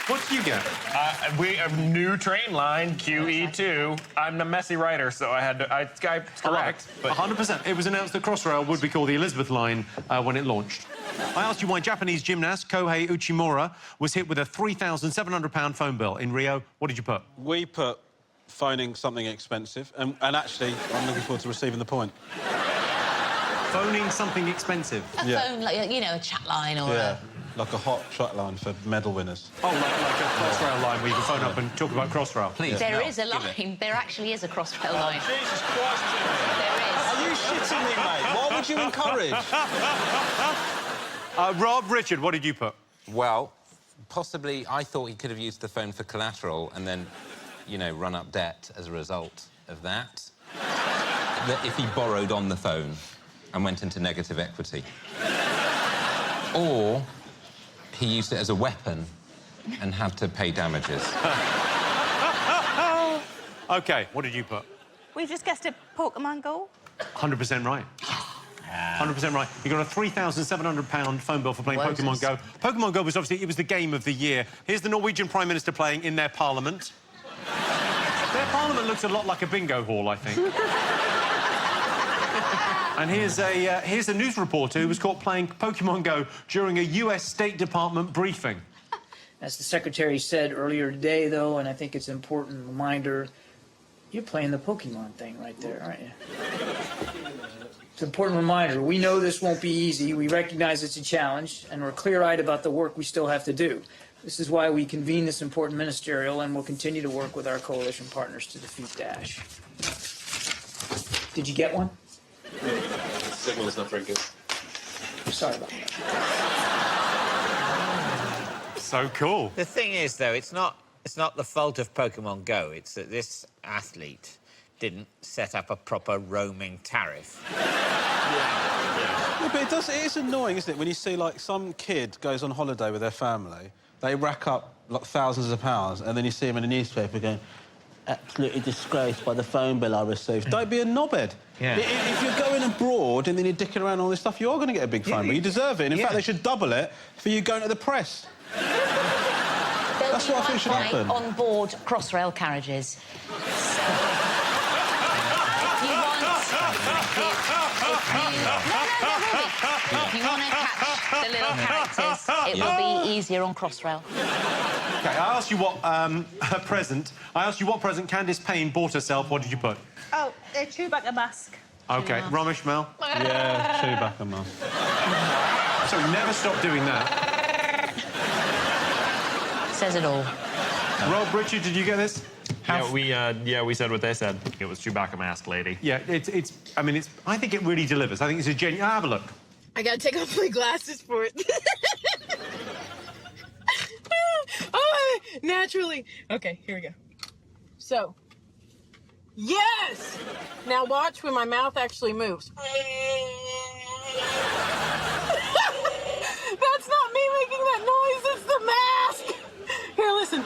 What did you get? A new train line, QE2. I'm a messy writer, so I had to... correct. But 100%. It was announced that Crossrail would be called the Elizabeth Line when it launched. I asked you why Japanese gymnast Kohei Uchimura was hit with a £3,700 phone bill in Rio. What did you put? We put phoning something expensive, and actually, I'm looking forward to receiving the point. Phoning something expensive? A phone, like, you know, a chat line or a... Like a hot chat line for medal winners. Oh, like a Crossrail line where you can phone up and talk about Crossrail. Please. There is a line. There actually is a Crossrail line. Jesus Christ, There is. Are you shitting me, mate? Why would you encourage? Rob, Richard, what did you put? Well, possibly I thought he could have used the phone for collateral and then, you know, run up debt as a result of that. That if he borrowed on the phone and went into negative equity. Or he used it as a weapon and had to pay damages. OK, what did you put? We just guessed a Pokemon Go. 100% right. 100% right. You got a £3,700 phone bill for playing Pokemon Go. Pokemon Go was obviously, it was the game of the year. Here's the Norwegian Prime Minister playing in their parliament. Their parliament looks a lot like a bingo hall, I think. And here's a news reporter who was caught playing Pokemon Go during a US State Department briefing. As the Secretary said earlier today, though, and I think it's an important reminder, you're playing the Pokemon thing right there, aren't you? It's an important reminder. We know this won't be easy. We recognize it's a challenge, and we're clear-eyed about the work we still have to do. This is why we convene this important ministerial, and we'll continue to work with our coalition partners to defeat Daesh. Did you get one? Signal is not very good. Sorry about that. So cool. The thing is, though, it's not the fault of Pokemon Go. It's that this athlete didn't set up a proper roaming tariff. Yeah, but it is annoying, isn't it, when you see, like, some kid goes on holiday with their family, they rack up, like, thousands of pounds, and then you see them in a newspaper going, absolutely disgraced by the phone bill I received. Don't be a knobhead. Yeah. If you're going abroad and then you're dicking around all this stuff, you are going to get a big phone bill. You deserve it. And in fact, they should double it for you going to the press. That's what I think should happen. On board Crossrail carriages. If you want to catch the little characters, it will be easier on Crossrail. OK, I asked you what present Candice Payne bought herself. What did you put? Oh, a Chewbacca mask. OK, Romesh, Mel? Yeah, Chewbacca mask. So never stop doing that. Says it all. Rob, Richard, did you get this? We said what they said. It was Chewbacca mask lady. Yeah, I think it really delivers. I think it's a genuine... Have a look. I gotta take off my glasses for it. Oh, naturally. Okay, here we go. So, yes! Now watch when my mouth actually moves. That's not me making that noise, it's the mask! Here, listen.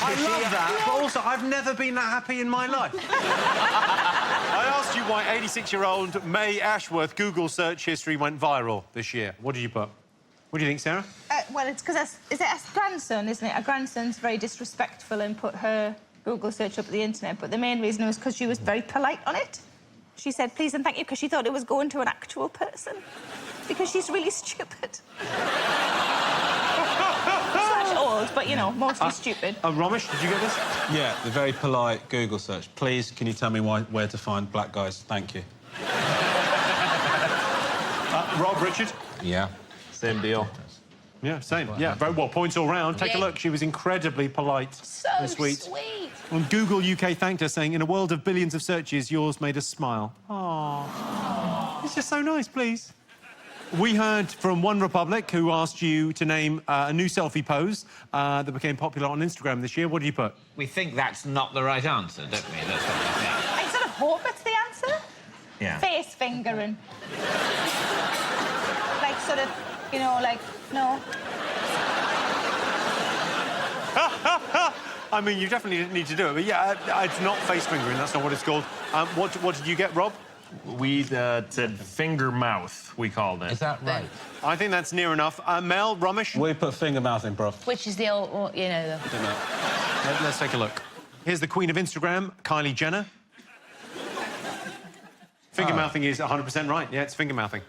I love that, but also I've never been that happy in my life. I asked you why 86-year-old May Ashworth Google search history went viral this year. What did you put? What do you think, Sarah? Well, it's because is it a grandson, isn't it? A grandson's very disrespectful and put her Google search up at the internet, but the main reason was because she was very polite on it. She said please and thank you because she thought it was going to an actual person. Because she's really stupid. Old, but, you know, mostly stupid. Romesh, did you get this? Yeah, the very polite Google search. Please, can you tell me where to find black guys? Thank you. Rob, Richard? Yeah. Same deal. Yeah, same. Yeah, very well. Points all round. Take a look. She was incredibly polite and sweet. Sweet. And Google UK thanked her, saying, in a world of billions of searches, yours made us smile. Aww. It's just so nice, please. We heard from One Republic, who asked you to name a new selfie pose that became popular on Instagram this year. What did you put? We think that's not the right answer, don't we? That's what we think. I sort of hope it's the answer. Yeah. Face fingering. Like, sort of, you know, like, no. I mean, you definitely didn't need to do it, but yeah, it's not face fingering. That's not what it's called. What did you get, Rob? We said finger mouth, we called it. Is that right? I think that's near enough. Mel, Romesh? We put finger mouth in, bruv. Which is the old, you know, Let's take a look. Here's the queen of Instagram, Kylie Jenner. Finger-mouthing is 100% right. Yeah, it's finger-mouthing.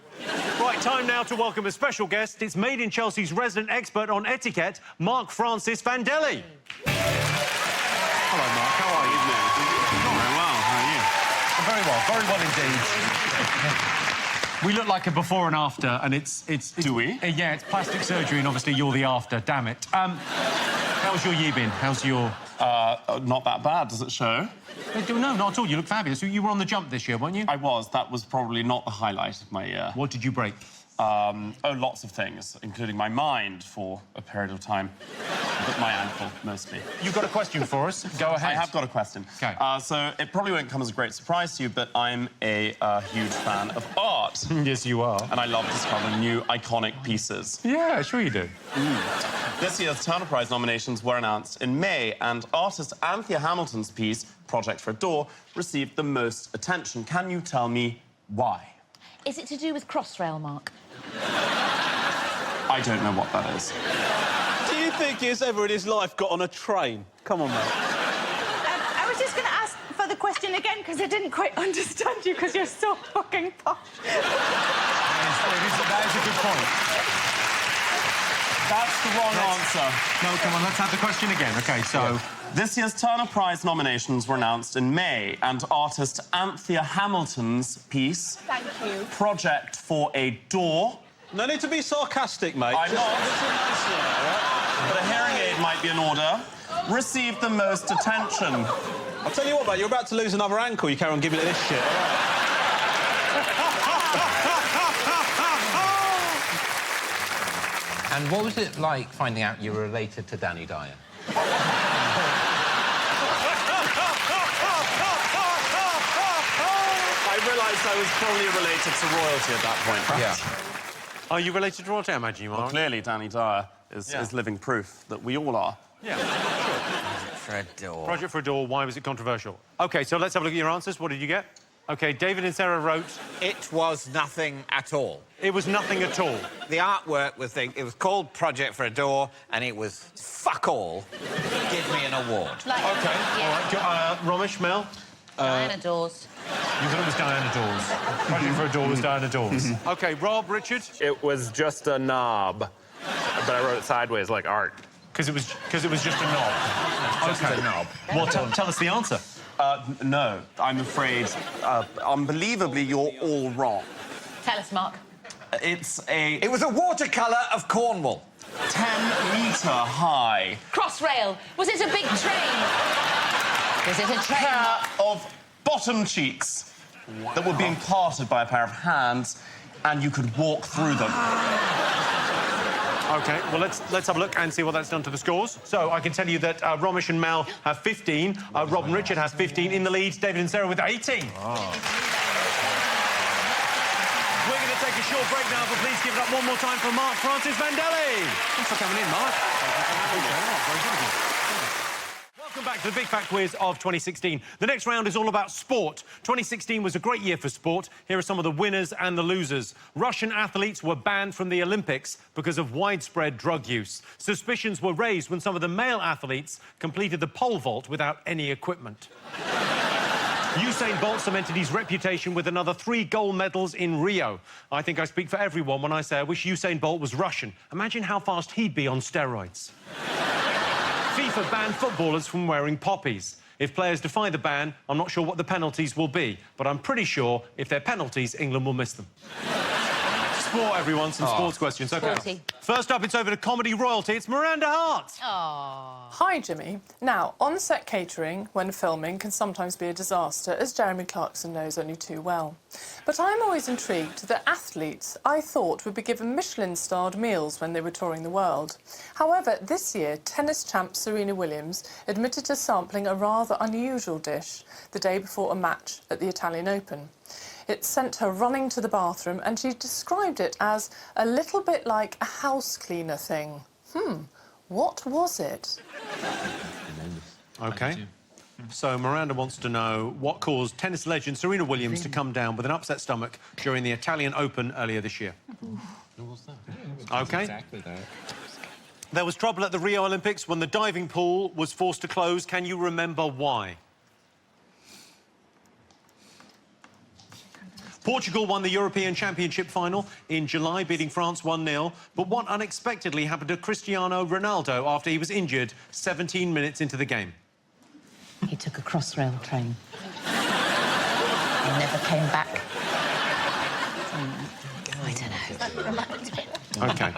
Right, time now to welcome a special guest. It's Made in Chelsea's resident expert on etiquette, Mark Francis Vandelli. Hello, Mark. How are you? Very well. Very well indeed. We look like a before and after, and it's Do we? Yeah, it's plastic surgery, and obviously you're the after. Damn it. How's your year been? How's your... Not that bad, does it show? No, not at all. You look fabulous. You were on the jump this year, weren't you? I was. That was probably not the highlight of my year. What did you break? Lots of things, including my mind for a period of time, but my ankle, mostly. You've got a question for us. Go ahead. I have got a question. OK. So it probably won't come as a great surprise to you, but I'm a huge fan of art. Yes, you are. And I love discovering new, iconic pieces. Yeah, sure you do. This year's Turner Prize nominations were announced in May, and artist Anthea Hamilton's piece, Project for a Door, received the most attention. Can you tell me why? Is it to do with Crossrail, Mark? I don't know what that is. Do you think he's ever in his life got on a train? Come on, mate. I was just going to ask for the question again because I didn't quite understand you because you're so fucking posh. That is a good point. That's the wrong answer. No, come on, let's have the question again. OK, so... Yeah. This year's Turner Prize nominations were announced in May, and artist Anthea Hamilton's piece... Thank you. Project for a Door... No need to be sarcastic, mate. I'm not. But a hearing aid might be in order. Received the most attention. I'll tell you what, mate, you're about to lose another ankle. You carry on giving it this shit, all right? And what was it like finding out you were related to Danny Dyer? I realised I was probably related to royalty at that point. Yeah. Are you related to royalty, I imagine you are? Well, clearly, Danny Dyer is living proof that we all are. Yeah, For a door. Project for a Door, why was it controversial? OK, so let's have a look at your answers. What did you get? OK, David and Sarah wrote... It was nothing at all. It was nothing at all. The artwork was... It was called Project for a Door, and it was fuck all. Give me an award. OK, all right. Romesh, Mel? Diana Dawes. You thought it was Diana Dawes. Project for a Door was Diana Dawes. OK, Rob, Richard? It was just a knob, but I wrote it sideways like art. Because it was just a knob. Just a knob. Well, tell us the answer. No, I'm afraid, unbelievably, you're all wrong. Tell us, Mark. It was a watercolour of Cornwall. 10-metre high. Crossrail. Was it a big train? Was it a train? Pair of bottom cheeks that were being parted by a pair of hands, and you could walk through them. OK, well, let's have a look and see what that's done to the scores. So I can tell you that Romesh and Mel have 15, Rob and Richard have 15. In the lead, David and Sarah with 18. Oh. We're going to take a short break now, but please give it up one more time for Mark Francis Vandelli. Thanks for coming in, Mark. Welcome back to the Big Fat Quiz of 2016. The next round is all about sport. 2016 was a great year for sport. Here are some of the winners and the losers. Russian athletes were banned from the Olympics because of widespread drug use. Suspicions were raised when some of the male athletes completed the pole vault without any equipment. Usain Bolt cemented his reputation with another 3 gold medals in Rio. I think I speak for everyone when I say I wish Usain Bolt was Russian. Imagine how fast he'd be on steroids. FIFA banned footballers from wearing poppies. If players defy the ban, I'm not sure what the penalties will be, but I'm pretty sure if they're penalties, England will miss them. Sport, everyone. Some sports questions. OK. Sporty. First up, it's over to comedy royalty. It's Miranda Hart. Oh. Hi, Jimmy. Now, on-set catering, when filming, can sometimes be a disaster, as Jeremy Clarkson knows only too well. But I'm always intrigued that athletes, I thought, would be given Michelin-starred meals when they were touring the world. However, this year, tennis champ Serena Williams admitted to sampling a rather unusual dish the day before a match at the Italian Open. It sent her running to the bathroom, and she described it as a little bit like a house cleaner thing. What was it? OK. So Miranda wants to know what caused tennis legend Serena Williams to come down with an upset stomach during the Italian Open earlier this year. OK. Exactly that. There was trouble at the Rio Olympics when the diving pool was forced to close. Can you remember why? Portugal won the European Championship final in July, beating France 1-0. But what unexpectedly happened to Cristiano Ronaldo after he was injured 17 minutes into the game? He took a Crossrail train. And never came back. I don't know. OK.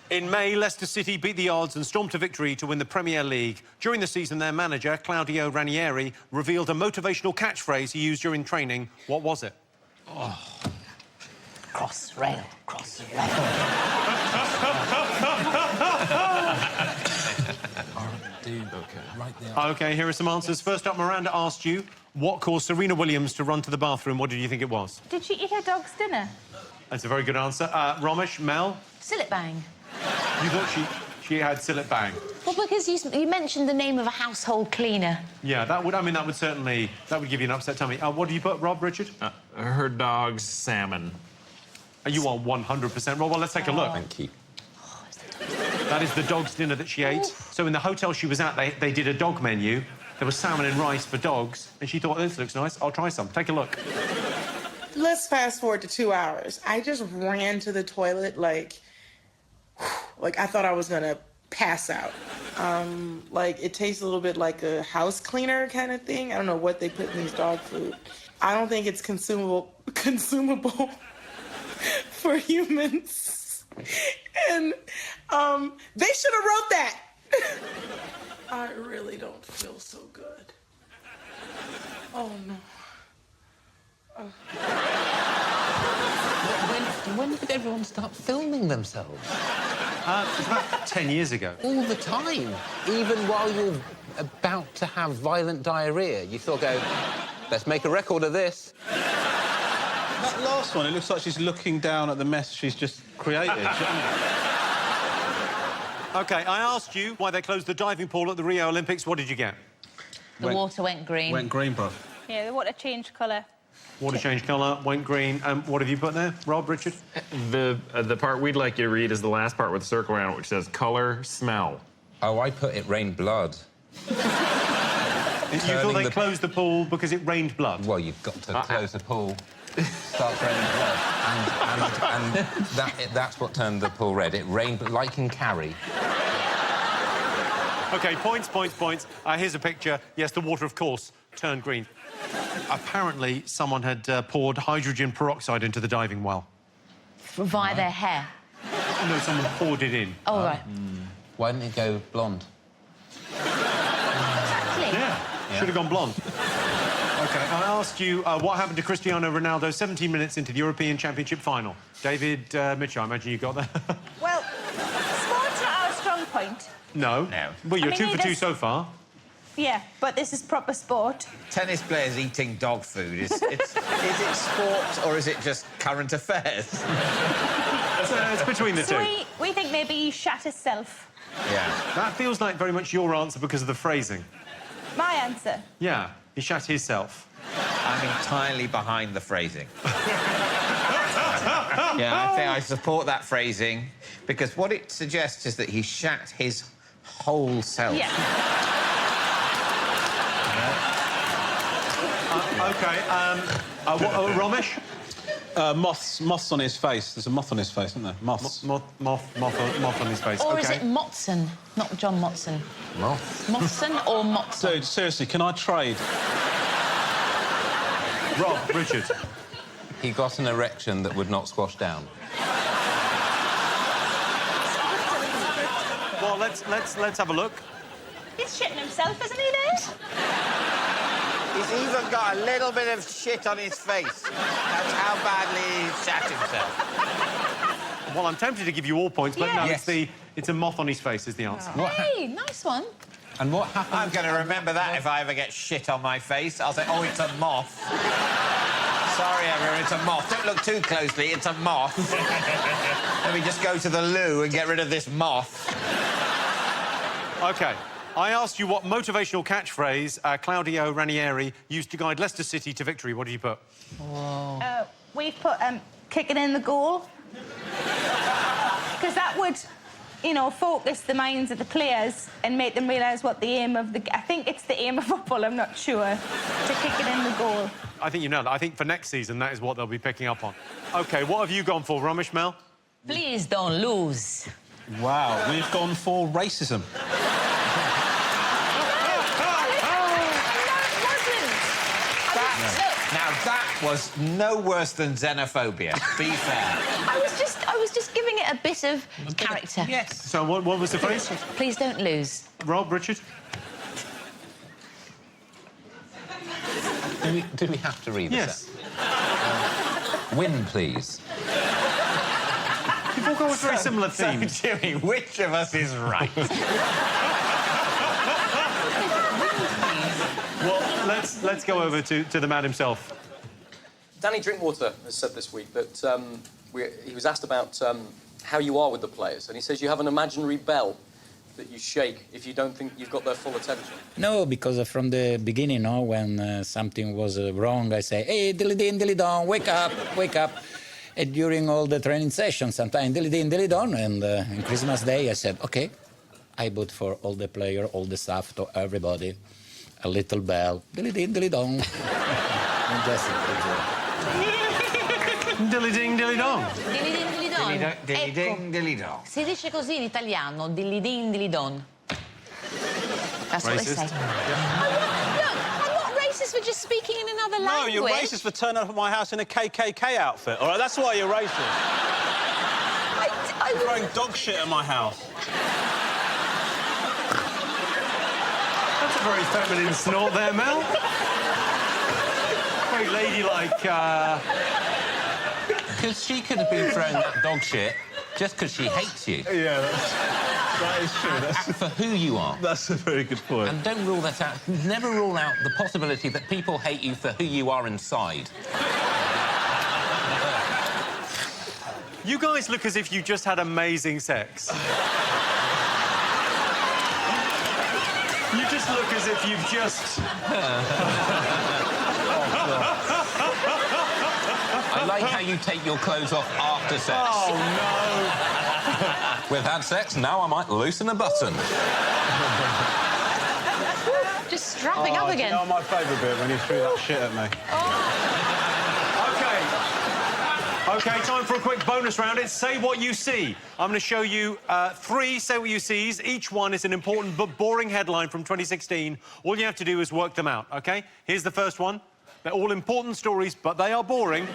In May, Leicester City beat the odds and stormed to victory to win the Premier League. During the season, their manager, Claudio Ranieri, revealed a motivational catchphrase he used during training. What was it? Oh. Crossrail, Crossrail. OK, here are some answers. First up, Miranda asked you, what caused Serena Williams to run to the bathroom? What did you think it was? Did she eat her dog's dinner? That's a very good answer. Romesh, Mel? Sillet bang. You thought she had sillet bang? Well, because you mentioned the name of a household cleaner. Yeah, that would certainly give you an upset tummy. What do you put, Rob, Richard? Her dog's salmon. Are you on 100%? Well, let's take a look. Thank you. That is the dog's dinner that she ate. So in the hotel she was at, they did a dog menu. There was salmon and rice for dogs, and she thought, this looks nice, I'll try some. Take a look. Let's fast forward to 2 hours. I just ran to the toilet like I thought I was gonna pass out. Like, it tastes a little bit like a house cleaner kind of thing. I don't know what they put in these dog food. I don't think it's consumable for humans. And they should have wrote that. I really don't feel so good. Oh, no. When did everyone start filming themselves? It's about 10 years ago. All the time. Even while you're about to have violent diarrhea, you sort of go, let's make a record of this. That last one, it looks like she's looking down at the mess she's just created. OK, I asked you why they closed the diving pool at the Rio Olympics. What did you get? The water went green. Went green, bro. Yeah, the water changed colour. Water changed colour, went green. What have you put there, Rob, Richard? The part we'd like you to read is the last part with the circle around it, which says color, smell. Oh, I put it rained blood. You thought they closed the pool because it rained blood? Well, you've got to close the pool. Starts raining blood. And that's what turned the pool red. It rained, like in Carrie. OK, points. Here's a picture. Yes, the water, of course, turned green. Apparently, someone had poured hydrogen peroxide into the diving well. Via their hair. No, someone poured it in. Oh, right. Why didn't it go blonde? Exactly. Yeah. Should have gone blonde. OK, I asked you what happened to Cristiano Ronaldo 17 minutes into the European Championship final. David Mitchell, I imagine you got that. Well, sports are our strong point. No. Well, you're 2 for 2 so far. Yeah, but this is proper sport. Tennis players eating dog food. Is it sport or is it just current affairs? It's between the two. We think maybe he shat himself. Yeah. That feels like very much your answer because of the phrasing. My answer. Yeah, he shat himself. I'm entirely behind the phrasing. Yeah, I think I support that phrasing because what it suggests is that he shat his whole self. Yeah. OK, Romesh? Moths on his face. There's a moth on his face, isn't there? Moths. Moth on his face. Or is it Motson, not John Motson? Moth. Motson or Motson? Dude, seriously, can I trade? Rob, Richard. He got an erection that would not squash down. Well, let's have a look. He's shitting himself, isn't he, Ned? He's even got a little bit of shit on his face. That's how badly he shat himself. Well, I'm tempted to give you all points, but no, Yes. it's a moth on his face is the answer. Hey, nice one. And what happened? I'm going to remember that if I ever get shit on my face. I'll say, oh, it's a moth. Sorry, everyone, it's a moth. Don't look too closely, it's a moth. Let me just go to the loo and get rid of this moth. OK. I asked you what motivational catchphrase Claudio Ranieri used to guide Leicester City to victory. What did you put? Whoa. We've put kicking in the goal. Because that would, you know, focus the minds of the players and make them realise what the aim of the... I think it's the aim of football, I'm not sure, to kick it in the goal. I think you know that. I think for next season, that is what they'll be picking up on. OK, what have you gone for, Romesh, Mel? Please don't lose. Wow, we've gone for racism. Now, that was no worse than xenophobia, be fair. I was just giving it a bit of character. Yes. So what was the phrase? Please don't lose. Rob, Richard? Do we have to read this? Yes. Win, please. You've all got very similar themes. So, Jimmy, which of us is right? Well, let's go over to the man himself. Danny Drinkwater has said this week that he was asked about how you are with the players, and he says you have an imaginary bell that you shake if you don't think you've got their full attention. No, because from the beginning, when something was wrong, I say, hey, dilly-din, dilly-don, wake up, wake up. And during all the training sessions, sometimes dilly-din, dilly-don, and on Christmas Day, I said, OK, I bought for all the players, all the staff, to everybody, a little bell, dilly-din, dilly-don. And just Dilly-ding, dilly-dong. Dilly-din, dilly-don. Dilly-ding, dilly-dong. Si dice così in italiano, dilly-din, dilly-don. That's what they say. Racist. Look, I'm not racist for just speaking in another No, language. you're racist for turning up at my house in a KKK outfit, all right? That's why you're racist. I'm throwing dog shit at my house. That's a very feminine snort there, Mel. Very ladylike, Because she could have been throwing that dog shit just because she hates you. Yeah, that is true. That's for who you are. That's a very good point. And don't rule that out. Never rule out the possibility that people hate you for who you are inside. You guys look as if you just had amazing sex. You just look as if you've just... I like how you take your clothes off after sex. Oh, We've had sex, now I might loosen a button. Just strapping up again. You know my favourite bit when he threw that shit at me. OK, time for a quick bonus round. It's Say What You See. I'm going to show you 3 Say What You Sees. Each one is an important but boring headline from 2016. All you have to do is work them out, OK? Here's the first one. They're all important stories, but they are boring.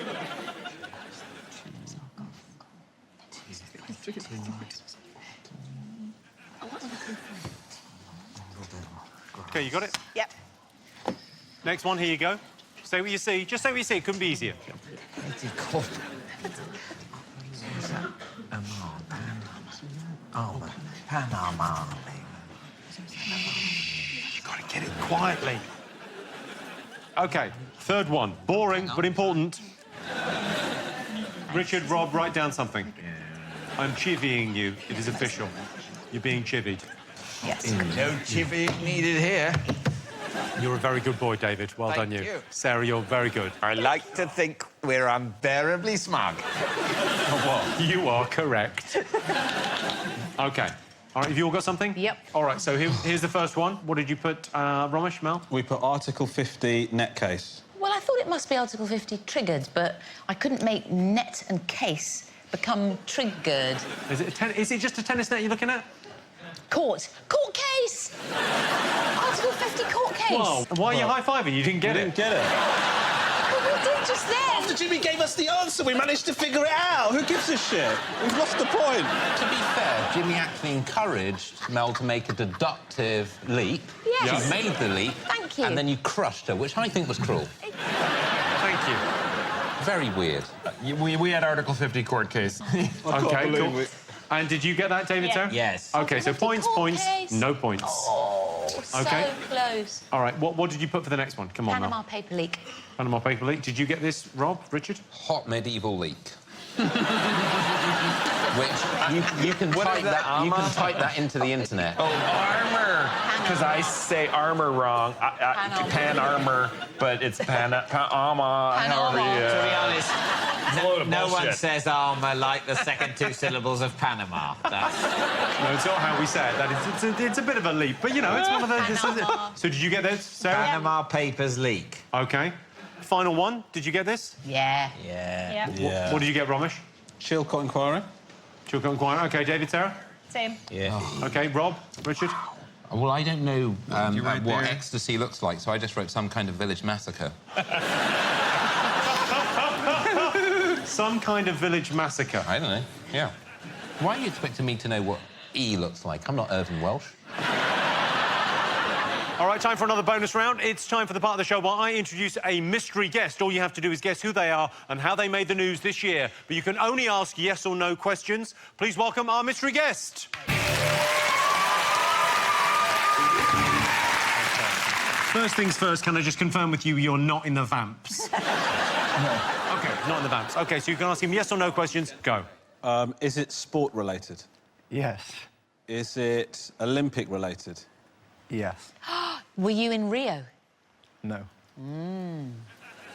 OK, you got it? Yep. Next one, here you go. Say what you see. Just say what you see. It couldn't be easier. Panama. You got to get it quietly. OK, third one. Boring, but important. Richard, Rob, write down something. I'm chivying you. It is official. You're being chivied. Yes. No chivying needed here. You're a very good boy, David. Well done, Thank you. Sarah, you're very good. I like to think we're unbearably smug. Well, you are correct. OK. All right, have you all got something? Yep. All right, so here's the first one. What did you put, Romesh, Mel? We put Article 50 net case. Well, I thought it must be Article 50 triggered, but I couldn't make net and case become triggered. Is it just a tennis net you're looking at? Court case! Article 50 court case. Well, why are you high-fiving? You didn't get it. Get it. But we did just then. After Jimmy gave us the answer, we managed to figure it out. Who gives a shit? We've lost the point. To be fair, Jimmy actually encouraged Mel to make a deductive leap. Yes. She made the leap. Thank you. And then you crushed her, which I think was cruel. Thank you. Very weird. We had Article 50 court case. OK, cool. And did you get that, David, Sarah? Yes. OK, so points, case. no points. Oh, OK. so close. All right, what did you put for the next one? Come on, Panama Mel. paper leak. Panama paper leak. Did you get this, Rob, Richard? Hot medieval leak. Which you can type that. You can type that into the internet. Oh, armor. Because I say armor wrong. Pan armor, but it's Panama. However To be you... honest, no one bullshit. says armour like the second 2 syllables of Panama. That's... No, it's not how we say it. It's a bit of a leap, but, you know, it's one of those... Panama. So did you get this, Sarah? Panama Papers leak. OK. Final one. Did you get this? Yeah. Yeah. What did you get, Romesh? Chilcot Inquiry. Chilcot Inquiry. OK, David, Sarah? Same. Yeah. OK, Rob, Richard? Well, I don't know what ecstasy looks like, so I just wrote some kind of village massacre. Some kind of village massacre. I don't know. Yeah. Why are you expecting me to know what E looks like? I'm not Irvin Welsh. All right, time for another bonus round. It's time for the part of the show where I introduce a mystery guest. All you have to do is guess who they are and how they made the news this year. But you can only ask yes or no questions. Please welcome our mystery guest. First things first, can I just confirm with you you're not in the Vamps? No. OK, not in the Vamps. OK, so you can ask him yes or no questions. Go. Is it sport-related? Yes. Is it Olympic-related? Yes. Were you in Rio? No.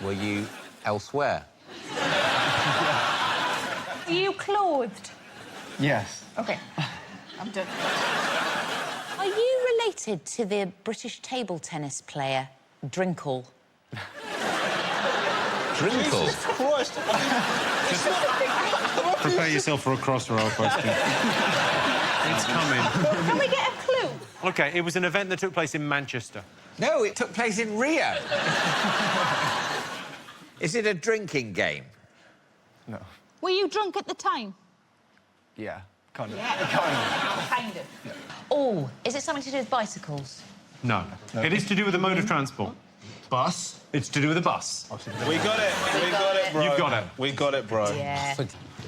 Were you elsewhere? Are you clothed? Yes. OK. I'm done. Are you related to the British table tennis player Drinkle? Drinkle? Jesus Christ! Prepare yourself for a crossroad question. It's coming. Can we get a clue? OK, it was an event that took place in Manchester. No, it took place in Rio. Is it a drinking game? No. Were you drunk at the time? Yeah. Kind of. Kind of. Oh, is it something to do with bicycles? No. It is to do with a mode of transport. Bus? It's to do with a bus. We got it. We got it, bro. You've got it. We got it, bro. Yeah.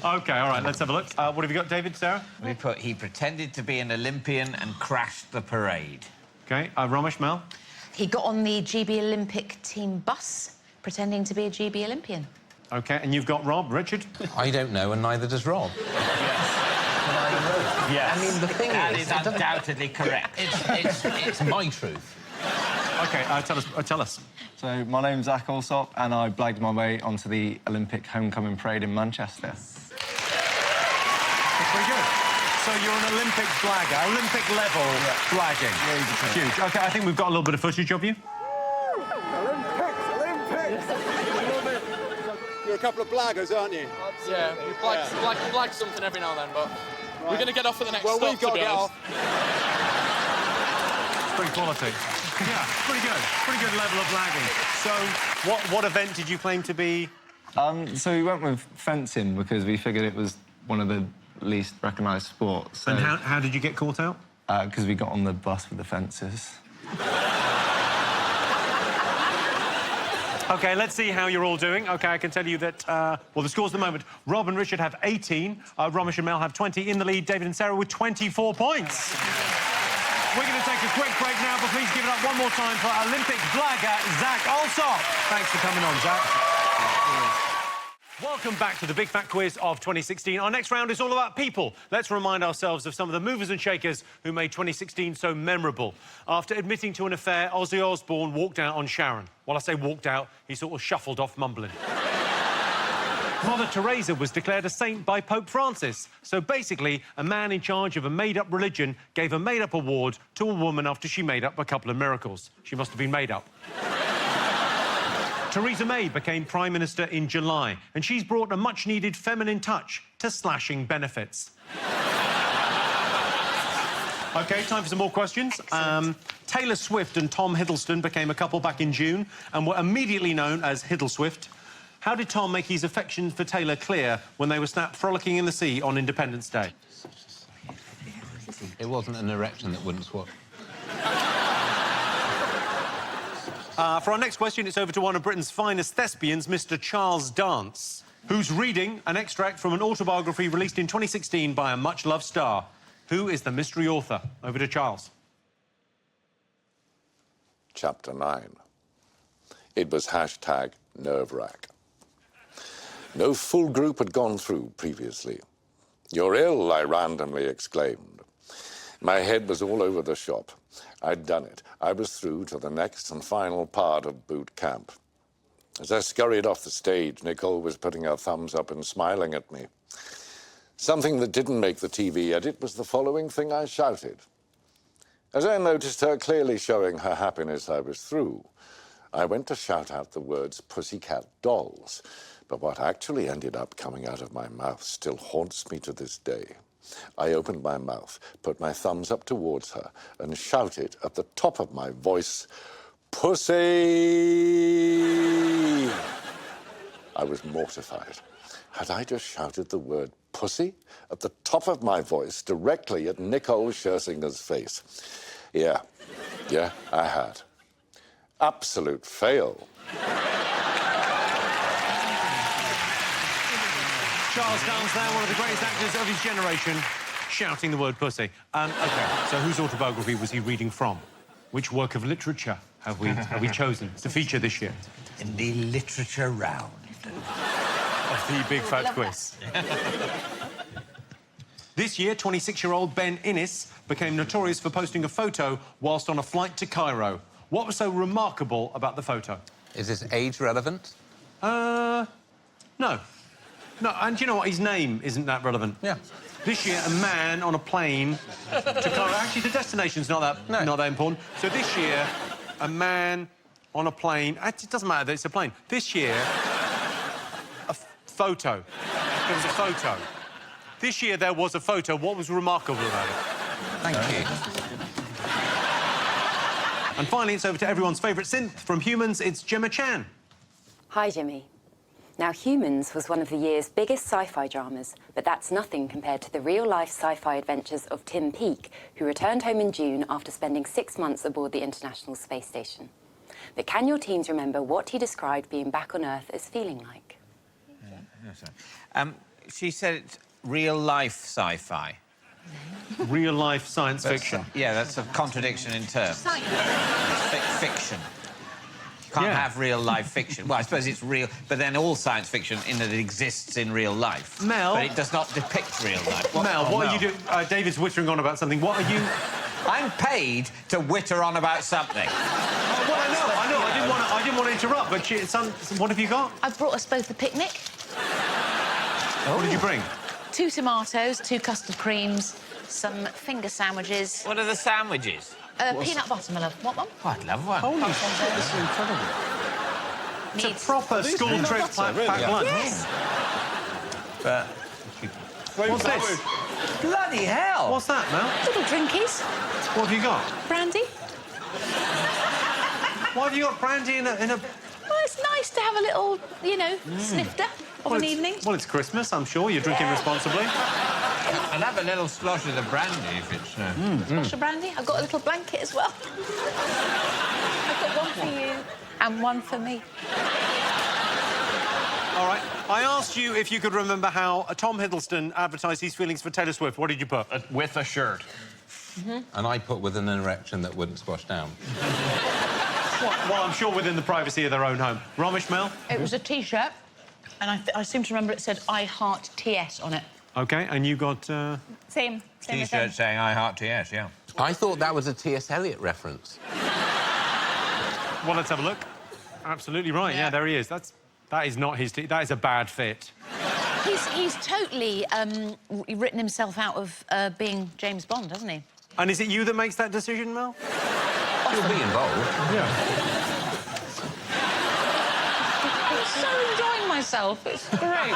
OK, all right, let's have a look. What have you got, David, Sarah? We put he pretended to be an Olympian and crashed the parade. OK, Romesh, Mel? He got on the GB Olympic team bus, pretending to be a GB Olympian. OK, and you've got Rob, Richard? I don't know, and neither does Rob. Yes. I mean, the thing That is... is undoubtedly correct. It's my truth. OK, tell us. So, my name's Zach Alsop, and I blagged my way onto the Olympic homecoming parade in Manchester. That's pretty good. So you're an Olympic blagger, Olympic-level blagging. Huge. OK, I think we've got a little bit of footage of you. Olympics! You're a couple of blaggers, aren't you? Yeah, we blag something every now and then, but we're going to get off for the next stop, we've got to get off. Pretty quality. Yeah, pretty good. Pretty good level of blagging. So, what event did you claim to be? So we went with fencing because we figured it was one of the least recognised sports. So, and how did you get caught out? Because we got on the bus with the fencers. OK, let's see how you're all doing. OK, I can tell you that, well, the scores at the moment, Rob and Richard have 18, Romesh and Mel have 20. In the lead, David and Sarah with 24 points. We're going to take a quick break now, but please give it up one more time for Olympic blagger Zach Alsop. Thanks for coming on, Zach. Welcome back to the Big Fat Quiz of 2016. Our next round is all about people. Let's remind ourselves of some of the movers and shakers who made 2016 so memorable. After admitting to an affair, Ozzy Osbourne walked out on Sharon. Well, I say walked out, he sort of shuffled off mumbling. Mother Teresa was declared a saint by Pope Francis. So basically, a man in charge of a made-up religion gave a made-up award to a woman after she made up a couple of miracles. She must have been made up. Theresa May became Prime Minister in July, and she's brought a much-needed feminine touch to slashing benefits. OK, time for some more questions. Taylor Swift and Tom Hiddleston became a couple back in June and were immediately known as Hiddleswift. How did Tom make his affection for Taylor clear when they were snapped frolicking in the sea on Independence Day? It wasn't an erection that wouldn't swap. For our next question, it's over to one of Britain's finest thespians, Mr. Charles Dance, who's reading an extract from an autobiography released in 2016 by a much-loved star. Who is the mystery author? Over to Charles. Chapter 9. It was hashtag nerve-wrack. No full group had gone through previously. "You're ill," I randomly exclaimed. My head was all over the shop. I'd done it. I was through to the next and final part of boot camp. As I scurried off the stage, Nicole was putting her thumbs up and smiling at me. Something that didn't make the TV edit was the following thing I shouted. As I noticed her clearly showing her happiness I was through, I went to shout out the words "Pussycat Dolls," but what actually ended up coming out of my mouth still haunts me to this day. I opened my mouth, put my thumbs up towards her, and shouted at the top of my voice, "Pussy!" I was mortified. Had I just shouted the word "pussy" at the top of my voice directly at Nicole Scherzinger's face? Yeah, I had. Absolute fail. Charles Dance there, one of the greatest actors of his generation, shouting the word pussy. OK, so whose autobiography was he reading from? Which work of literature have we chosen to feature this year? In the literature round. Of the Big Fat Quiz. This year, 26-year-old Ben Innes became notorious for posting a photo whilst on a flight to Cairo. What was so remarkable about the photo? Is this age relevant? No. No, and do you know what? His name isn't that relevant. Yeah. This year, a man on a plane to Cairo. Actually, the destination's not that important. So this year, a man on a plane... It doesn't matter that it's a plane. This year, a photo. There was a photo. This year, there was a photo. What was remarkable about it? Thank you. And finally, it's over to everyone's favourite synth. From Humans, it's Gemma Chan. Hi, Jimmy. Now, Humans was one of the year's biggest sci-fi dramas, but that's nothing compared to the real-life sci-fi adventures of Tim Peake, who returned home in June after spending 6 months aboard the International Space Station. But can your teams remember what he described being back on Earth as feeling like? She said it's real-life sci-fi. Real-life science fiction. Yeah, that's a contradiction in terms. Fiction. You can't have real-life fiction. Well, I suppose it's real, but then all science fiction in that it exists in real life. Mel... But it does not depict real life. Mel, what are you doing? David's whittering on about something. What are you... I'm paid to witter on about something. Well, didn't want to interrupt, but what have you got? I brought us both a picnic. What did you bring? 2 tomatoes, 2 custard creams, some finger sandwiches. What are the sandwiches? Peanut butter, my love. Want one? Oh, I'd love one. Holy shit, this is incredible. It's a proper school trip packed lunch. Yes. But... What's this? Bloody hell! What's that, Mel? Little drinkies. What have you got? Brandy. Why have you got brandy in a... Well, it's nice to have a little, you know, snifter of an evening. Well, it's Christmas, I'm sure. You're drinking responsibly. I'll have a little slosh of the brandy if it's... Slosh of brandy. I've got a little blanket as well. I've got one for you and one for me. All right. I asked you if you could remember how Tom Hiddleston advertised his feelings for Taylor Swift. What did you put? With a shirt. And I put with an erection that wouldn't squash down. Well, I'm sure within the privacy of their own home. Romesh, Mel? It was a T-shirt, and I seem to remember it said "I heart TS" on it. OK, and you got... Same as T-shirt them. saying I heart TS, yeah. I thought that was a T.S. Eliot reference. Well, let's have a look. Absolutely right. Yeah, there he is. That is not his... That is a bad fit. He's totally written himself out of being James Bond, hasn't he? And is it you that makes that decision, Mel? You'll be involved. Yeah. I'm so enjoying myself. It's great.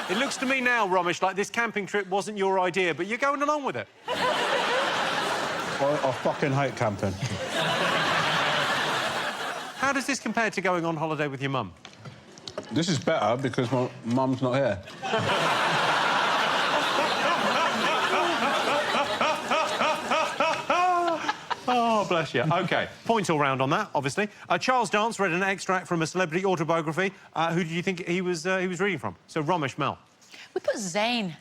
It looks to me now, Romesh, like this camping trip wasn't your idea, but you're going along with it. I fucking hate camping. How does this compare to going on holiday with your mum? This is better because my mum's not here. Oh, bless you. OK, points all round on that, obviously. Charles Dance read an extract from a celebrity autobiography. Who do you think he was reading from? So, Romesh, Mel. We put Zayn.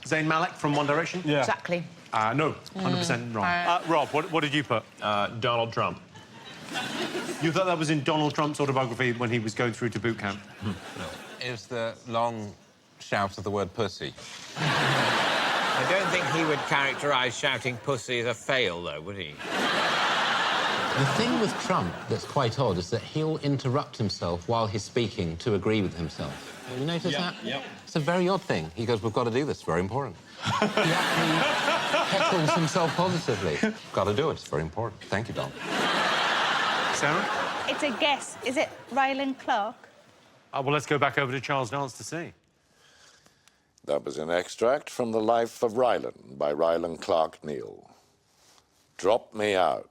Zayn Malik from One Direction? Yeah. Exactly. No, 100% wrong. Rob, what did you put? Donald Trump. You thought that was in Donald Trump's autobiography when he was going through to boot camp? It was the long shout of the word pussy. I don't think he would characterise shouting pussy as a fail, though, would he? The thing with Trump that's quite odd is that he'll interrupt himself while he's speaking to agree with himself. Have you noticed that? Yep. It's a very odd thing. He goes, we've got to do this, very important. He actually heckles himself positively. Got to do it, it's very important. Thank you, Don. Sarah? It's a guess. Is it Ryland Clark? Well, let's go back over to Charles Dance to see. That was an extract from The Life of Ryland by Ryland Clark Neal. Drop me out.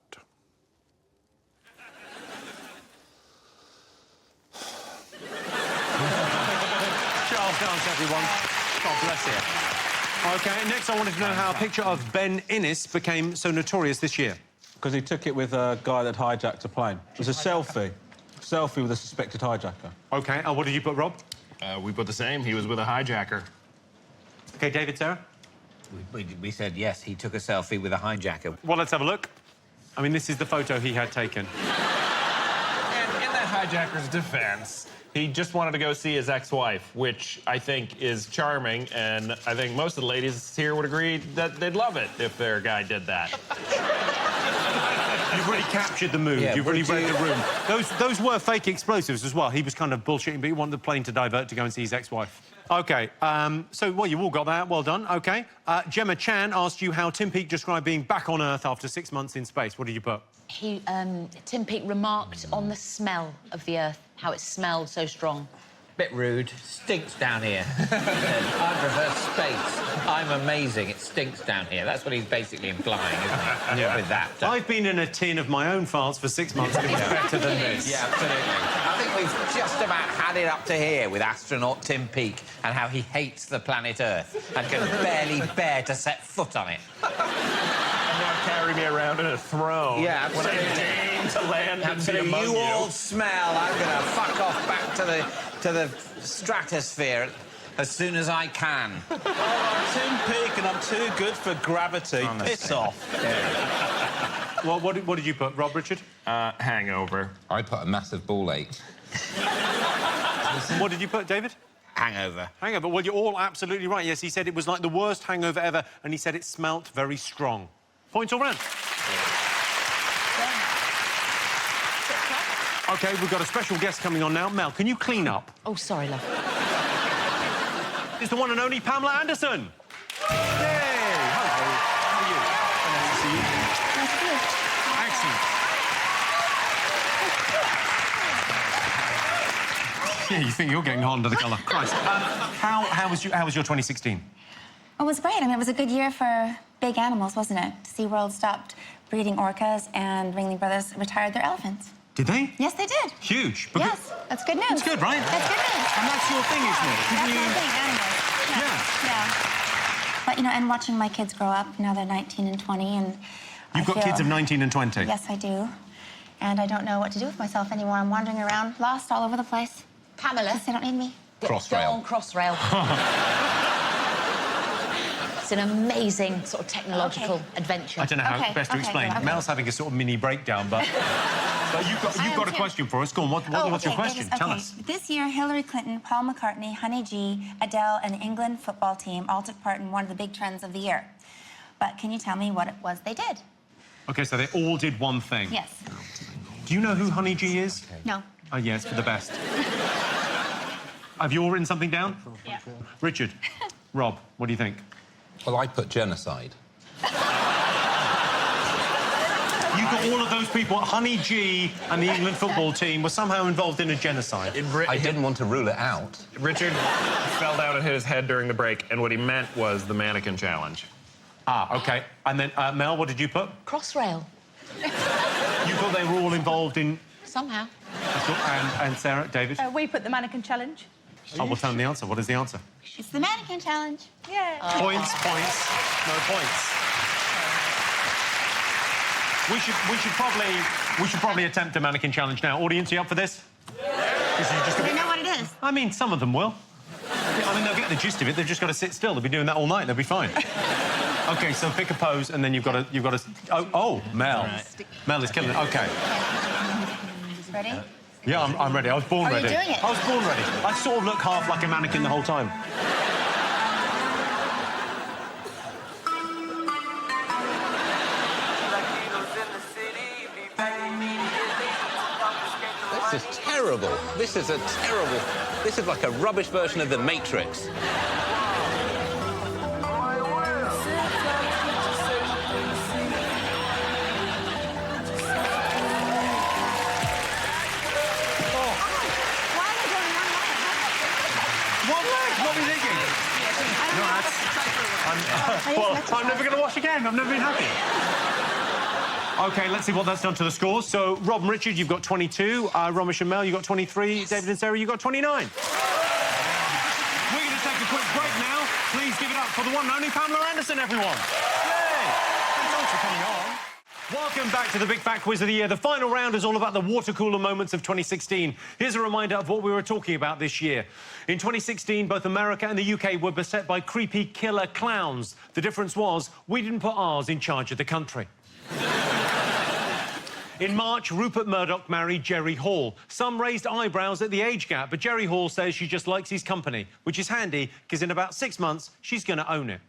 Charles Dance, everyone. God bless you. OK, next I wanted to know how a picture of Ben Innes became so notorious this year. Because he took it with a guy that hijacked a plane. It was a selfie. Selfie with a suspected hijacker. OK, and what did you put, Rob? We put the same. He was with a hijacker. OK, David, Sarah? We said yes, he took a selfie with a hijacker. Well, let's have a look. I mean, this is the photo he had taken. And in the hijacker's defense, he just wanted to go see his ex-wife, which I think is charming, and I think most of the ladies here would agree that they'd love it if their guy did that. You've really captured the mood. You've really read the room. Those were fake explosives as well. He was kind of bullshitting, but he wanted the plane to divert to go and see his ex-wife. OK, so, well, you all got that. Well done. OK. Gemma Chan asked you how Tim Peake described being back on Earth after 6 months in space. What did you put? Tim Peake remarked on the smell of the Earth, how it smelled so strong. Bit rude. Stinks down here. I prefer space. I'm amazing. It stinks down here. That's what he's basically implying, isn't he? Yeah. With that. I've been in a tin of my own farts for 6 months. It's better than this. Yeah, absolutely. I think we've just about had it up to here with astronaut Tim Peake and how he hates the planet Earth and can barely bear to set foot on it. And now carry me around in a throne. Yeah, when I absolutely. deign to land and be Absolutely. among You all smell. I'm going to fuck off back to the stratosphere as soon as I can. Oh, I'm Tim Peake and I'm too good for gravity. Honestly. Piss off. Well, what did you put, Rob, Richard? Hangover. I put a massive ball ache. What did you put, David? Hangover. Hangover. Well, you're all absolutely right. Yes, he said it was like the worst hangover ever, and he said it smelt very strong. Points all round. OK, we've got a special guest coming on now. Mel, can you clean up? Oh, sorry, love. It's the one and only Pamela Anderson. Yay! Hello. How are you? Nice to see you. Nice to meet Excellent. Yeah, you think you're getting hot under the colour. Christ. How was your 2016? It was great. I mean, it was a good year for big animals, wasn't it? SeaWorld stopped breeding orcas and Ringling Brothers retired their elephants. Did they? Yes, they did. Huge. Yes, that's good news. It's good, right? That's good news. And that's your thing, isn't it? That's my thing, animals. Yeah. But, you know, and watching my kids grow up, now they're 19 and 20, and You've got kids of 19 and 20? Yes, I do. And I don't know what to do with myself anymore. I'm wandering around, lost all over the place. Pamela. Because they don't need me. Crossrail. Go on Crossrail. It's an amazing sort of technological adventure. I don't know how best to explain. Okay. Mel's having a sort of mini breakdown, but you've got a question for us. Go on, what's your question? Tell us. This year, Hillary Clinton, Paul McCartney, Honey G, Adele, and the England football team all took part in one of the big trends of the year. But can you tell me what it was they did? OK, so they all did one thing. Yes. Do you know who Honey G is? No. Oh, yeah, it's for the best. Have you all written something down? Yeah. Richard, Rob, what do you think? Well, I put genocide. You got all of those people, Honey G and the England football team were somehow involved in a genocide. I didn't want to rule it out. Richard fell down and hit his head during the break, and what he meant was the mannequin challenge. Ah, OK. And then, Mel, what did you put? Crossrail. You thought they were all involved in... Somehow. And Sarah, David? We put the mannequin challenge. Oh, well, tell them the answer. What is the answer? It's the mannequin challenge. Yeah. Points. No points. We should probably attempt a mannequin challenge now. Audience, you up for this? Do they know what it is? I mean, some of them will. I mean, they'll get the gist of it. They've just got to sit still. They'll be doing that all night. They'll be fine. OK, so pick a pose, and then you've got to. Oh, Mel. Right. Mel is killing it. OK. Ready? Yeah, I'm ready. I was born ready. Are you doing it? I was born ready. I sort of look half like a mannequin the whole time. This is terrible. This is like a rubbish version of The Matrix. I'm never going to watch again. I've never been happy. OK, let's see what that's done to the scores. So, Rob and Richard, you've got 22. Romesh and Mel, you've got 23. Yes. David and Sarah, you've got 29. We're going to take a quick break now. Please give it up for the one and only Pamela Anderson, everyone. Yay! Thanks for coming on. Welcome back to the Big Fat Quiz of the Year. The final round is all about the water cooler moments of 2016. Here's a reminder of what we were talking about this year. In 2016, both America and the UK were beset by creepy killer clowns. The difference was we didn't put ours in charge of the country. In March, Rupert Murdoch married Jerry Hall. Some raised eyebrows at the age gap, but Jerry Hall says she just likes his company, which is handy, because in about 6 months, she's going to own it.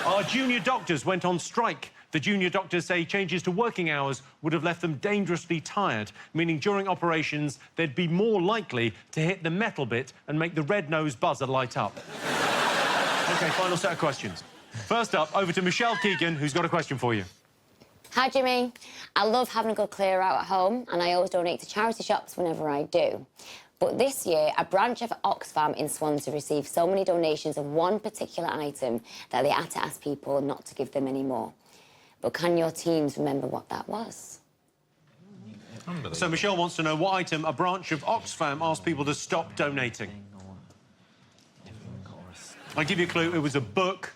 Our junior doctors went on strike. The junior doctors say changes to working hours would have left them dangerously tired, meaning during operations, they'd be more likely to hit the metal bit and make the red nose buzzer light up. OK, final set of questions. First up, over to Michelle Keegan, who's got a question for you. Hi, Jimmy. I love having a good clear out at home, and I always donate to charity shops whenever I do. But this year, a branch of Oxfam in Swansea received so many donations of one particular item that they had to ask people not to give them any more. But can your teams remember what that was? So Michelle wants to know what item a branch of Oxfam asked people to stop donating. I'll give you a clue. It was a book.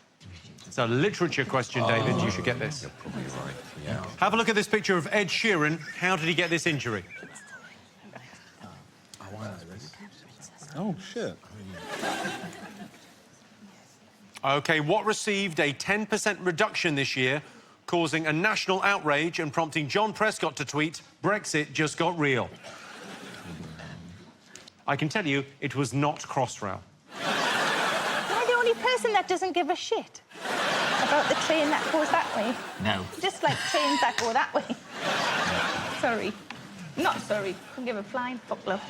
It's a literature question, David. You should get this. You're probably right, yeah. Have a look at this picture of Ed Sheeran. How did he get this injury? Oh, shit. OK, what received a 10% reduction this year, causing a national outrage and prompting John Prescott to tweet, "Brexit just got real"? I can tell you, it was not Crossrail. Am I the only person that doesn't give a shit about the train that goes that way? No. Just like trains that go that way. Sorry. Not sorry. Couldn't give a flying fuck, love.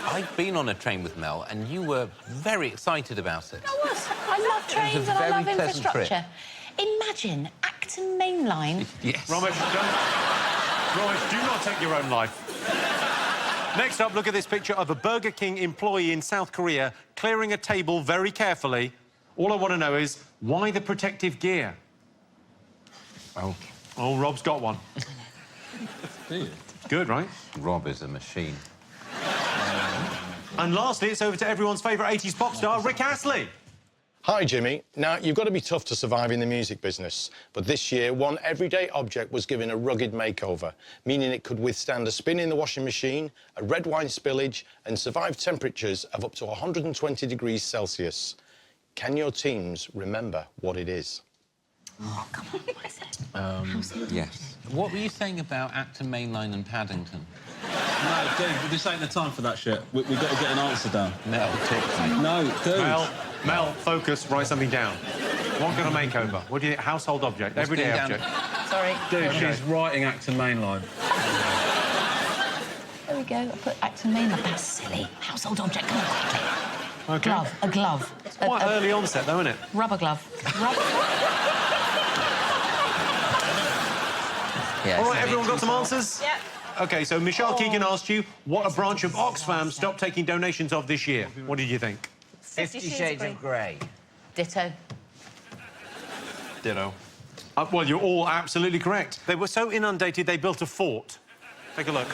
I've been on a train with Mel, and you were very excited about it. I was. I love trains and I love infrastructure. Imagine Acton Main Line. Yes. Romesh, do not take your own life. Next up, look at this picture of a Burger King employee in South Korea clearing a table very carefully. All I want to know is, why the protective gear? Oh, Rob's got one. Good, right? Rob is a machine. And lastly, it's over to everyone's favourite 80s pop star, Rick Astley. Hi, Jimmy. Now, you've got to be tough to survive in the music business, but this year, one everyday object was given a rugged makeover, meaning it could withstand a spin in the washing machine, a red wine spillage, and survive temperatures of up to 120 degrees Celsius. Can your teams remember what it is? Oh, come on, what is it? Yes. What were you saying about Acton Main Line and Paddington? No, dude, this ain't the time for that shit. We've got to get an answer down. Mel, talk to me. No, dude. Mel, focus, write something down. What kind of makeover? What do you think? Household object, everyday object. Sorry. Dude, she's writing Acton Main Line. There we go. I put Acton Main Line. That's silly. Household object. Come on, quickly. Okay. Glove. A glove. It's quite early onset, though, isn't it? Rubber glove. All right, everyone got some answers? Yep. OK, so Michelle Keegan asked you what a branch of Oxfam stopped taking donations of this year. What did you think? 50 Shades of Grey. Ditto. Ditto. Well, you're all absolutely correct. They were so inundated, they built a fort. Take a look.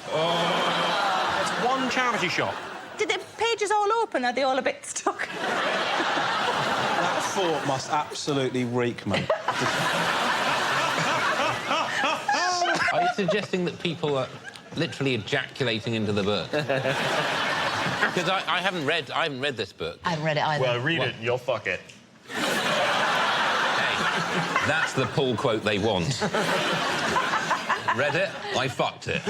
It's one charity shop. Did the pages all open? Are they all a bit stuck? That fort must absolutely reek, mate. Are you suggesting that people are literally ejaculating into the book? Because I haven't read this book. I haven't read it either. Well, read it, you'll fuck it. Hey, that's the pull quote they want. Read it, I fucked it.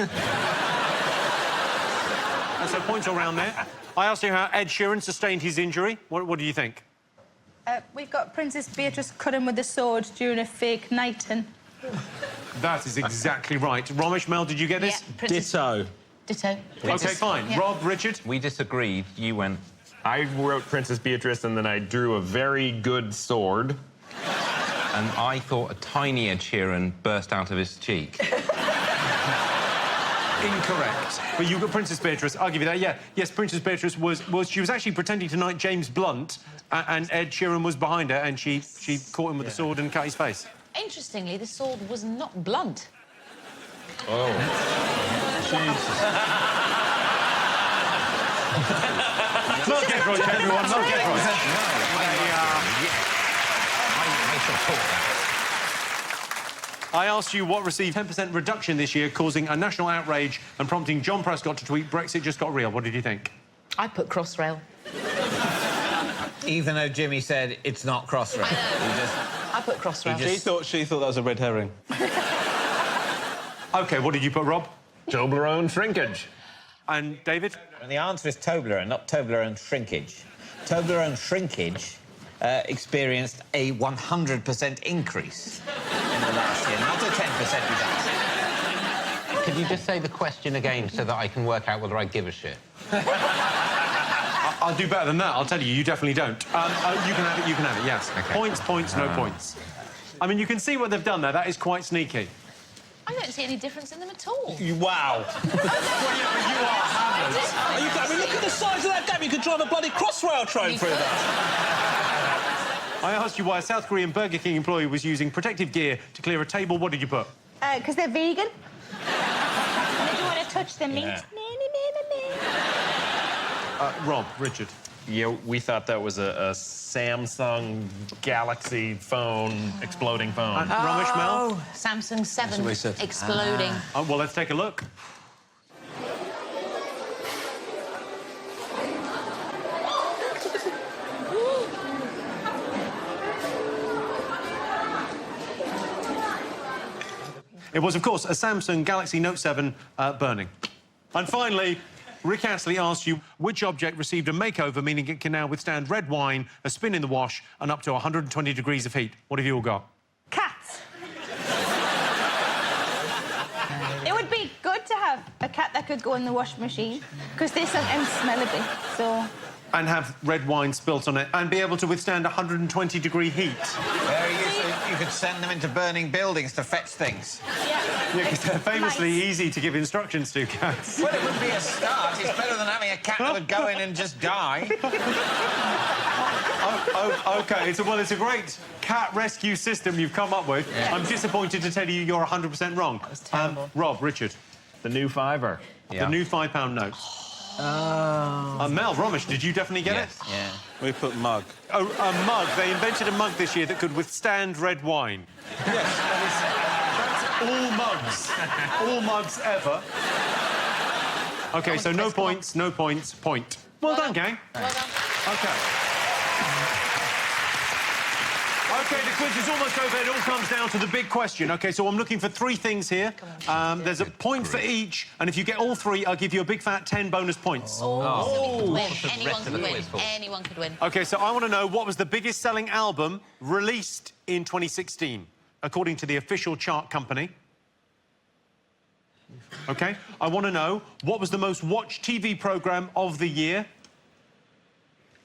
And so points all round there. I asked you how Ed Sheeran sustained his injury. What do you think? We've got Princess Beatrice cut him with a sword during a fake knighting. That is exactly right. Romesh, Mel, did you get this? Yeah, Ditto. Ditto. OK, fine. Yeah. Rob, Richard? We disagreed. You went... I wrote Princess Beatrice and then I drew a very good sword. And I thought a tiny Ed Sheeran burst out of his cheek. Incorrect. But you got Princess Beatrice. I'll give you that. Yeah. Yes, Princess Beatrice was she was actually pretending to knight James Blunt, and Ed Sheeran was behind her, and she caught him with a sword and cut his face. Interestingly, the sword was not blunt. Oh. Jesus. Mel Giedroyc, everyone. Mel Giedroyc. I support that. I asked you what received 10% reduction this year, causing a national outrage and prompting John Prescott to tweet, "Brexit just got real." What did you think? I put Crossrail. Even though Jimmy said it's not Crossrail. I put Crossrail. She thought that was a red herring. OK, what did you put, Rob? Toblerone shrinkage. And David? And the answer is Toblerone, not Toblerone shrinkage. Toblerone shrinkage experienced a 100% increase in the last year, not a 10% reduction. Could you just say the question again so that I can work out whether I give a shit? I'll do better than that. I'll tell you, you definitely don't. You can have it, yes. Okay. Points, no points. I mean, you can see what they've done there. That is quite sneaky. I don't see any difference in them at all. Wow. I mean, look at the size of that gap. You could drive a bloody Crossrail train through that. I asked you why a South Korean Burger King employee was using protective gear to clear a table. What did you put? Because they're vegan. And they don't want to touch the meat. Yeah. Rob, Richard. Yeah, we thought that was a Samsung Galaxy phone, exploding phone. Romesh, Mel? Samsung 7 what he said. exploding. Well, let's take a look. It was, of course, a Samsung Galaxy Note 7 burning. And finally, Rick Astley asked you which object received a makeover, meaning it can now withstand red wine, a spin in the wash, and up to 120 degrees of heat. What have you all got? have a cat that could go in the washing machine because they sometimes smell a bit, so... And have red wine spilt on it and be able to withstand 120-degree heat. You could send them into burning buildings to fetch things. Yeah. Yeah, because they're famously easy to give instructions to, cats. Well, it would be a start. It's better than having a cat that would go in and just die. OK, so, well, it's a great cat rescue system you've come up with. Yeah. I'm disappointed to tell you you're 100% wrong. That's terrible. Rob, Richard. The new fiver. The new £5 note. Mel, Romesh, did you definitely get it? Yeah. We put mug. A mug. They invented a mug this year that could withstand red wine. Yes, that is all mugs. All mugs ever. OK, so no points, no points, point. Well done, gang. Well done. OK. OK, the quiz is almost over. It all comes down to the big question. OK, so I'm looking for 3 things here. There's a point for each, and if you get all 3, I'll give you a big fat 10 bonus points. So we could win. Anyone could win. Anyone could win. OK, so I want to know what was the biggest-selling album released in 2016, according to the official chart company. OK, I want to know what was the most watched TV programme of the year.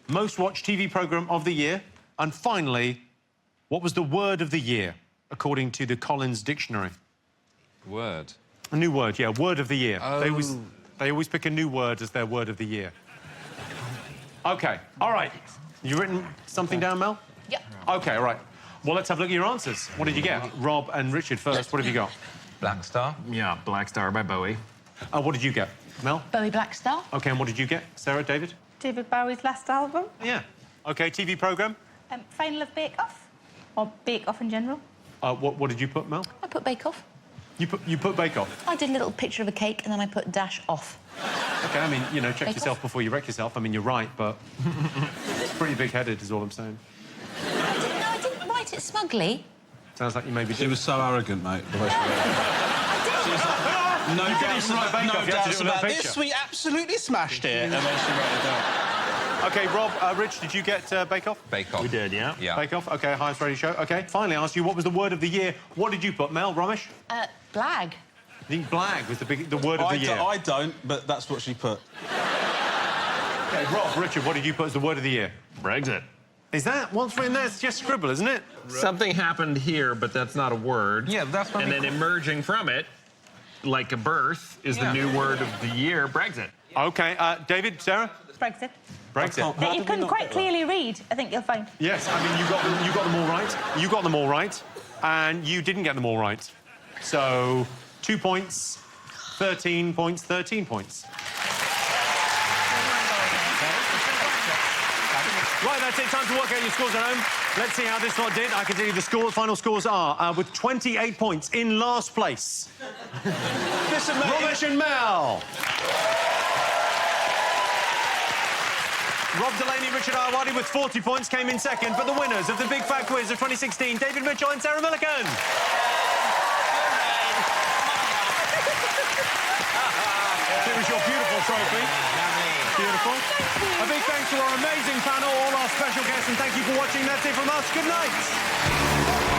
Most watched TV programme of the year. And finally, what was the word of the year, according to the Collins Dictionary? Word. A new word, yeah, word of the year. Oh. They always pick a new word as their word of the year. OK, all right. You written something down, Mel? Yeah. OK, all right. Well, let's have a look at your answers. What did you get? Rob and Richard first. What have you got? Black Star. Yeah, Black Star by Bowie. What did you get? Mel? Bowie Black Star. OK, and what did you get? Sarah, David? David Bowie's last album. Yeah. OK, TV programme? Final of Bake Off. Or Bake Off in general. What did you put, Mel? I put Bake Off. You put Bake Off? I did a little picture of a cake and then I put dash off. OK, I mean, you know, check Bake yourself Off. before you wreck yourself. I mean, you're right, but it's pretty big-headed is all I'm saying. I didn't write it smugly. Sounds like you maybe did. She was so arrogant, mate, the way she wrote it. She was like, no doubts about this, we absolutely smashed it. And then she wrote it down. OK, Rob, Rich, did you get Bake Off? Bake Off. We did, yeah. Yeah. Bake Off, OK, highest rated show. OK, finally, I asked you what was the word of the year. What did you put, Mel, Romesh? Blag. I think blag was the word of the year. I don't, but that's what she put. OK, Rob, Richard, what did you put as the word of the year? Brexit. Is that? What's written there? It's just scribble, isn't it? Something happened here, but that's not a word. Yeah, that's what And then emerging from it, like a birth, is the new word of the year, Brexit. OK, David, Sarah? Brexit. Brexit. That you couldn't quite clearly read, I think you'll find. Yes, I mean, you got them all right. You got them all right, and you didn't get them all right. So, 2 points, 13 points, 13 points. Right, that's it. Time to work out your scores at home. Let's see how this lot did. I can tell you the final scores are, with 28 points in last place. Listen, mate. Romesh and Mel. Rob Delaney, Richard Ayoade with 40 points came in second, but the winners of the Big Fat Quiz of 2016, David Mitchell and Sarah Millican. Here is your beautiful trophy. Beautiful. A big thanks to our amazing panel, all our special guests, and thank you for watching. That's it from us. Good night.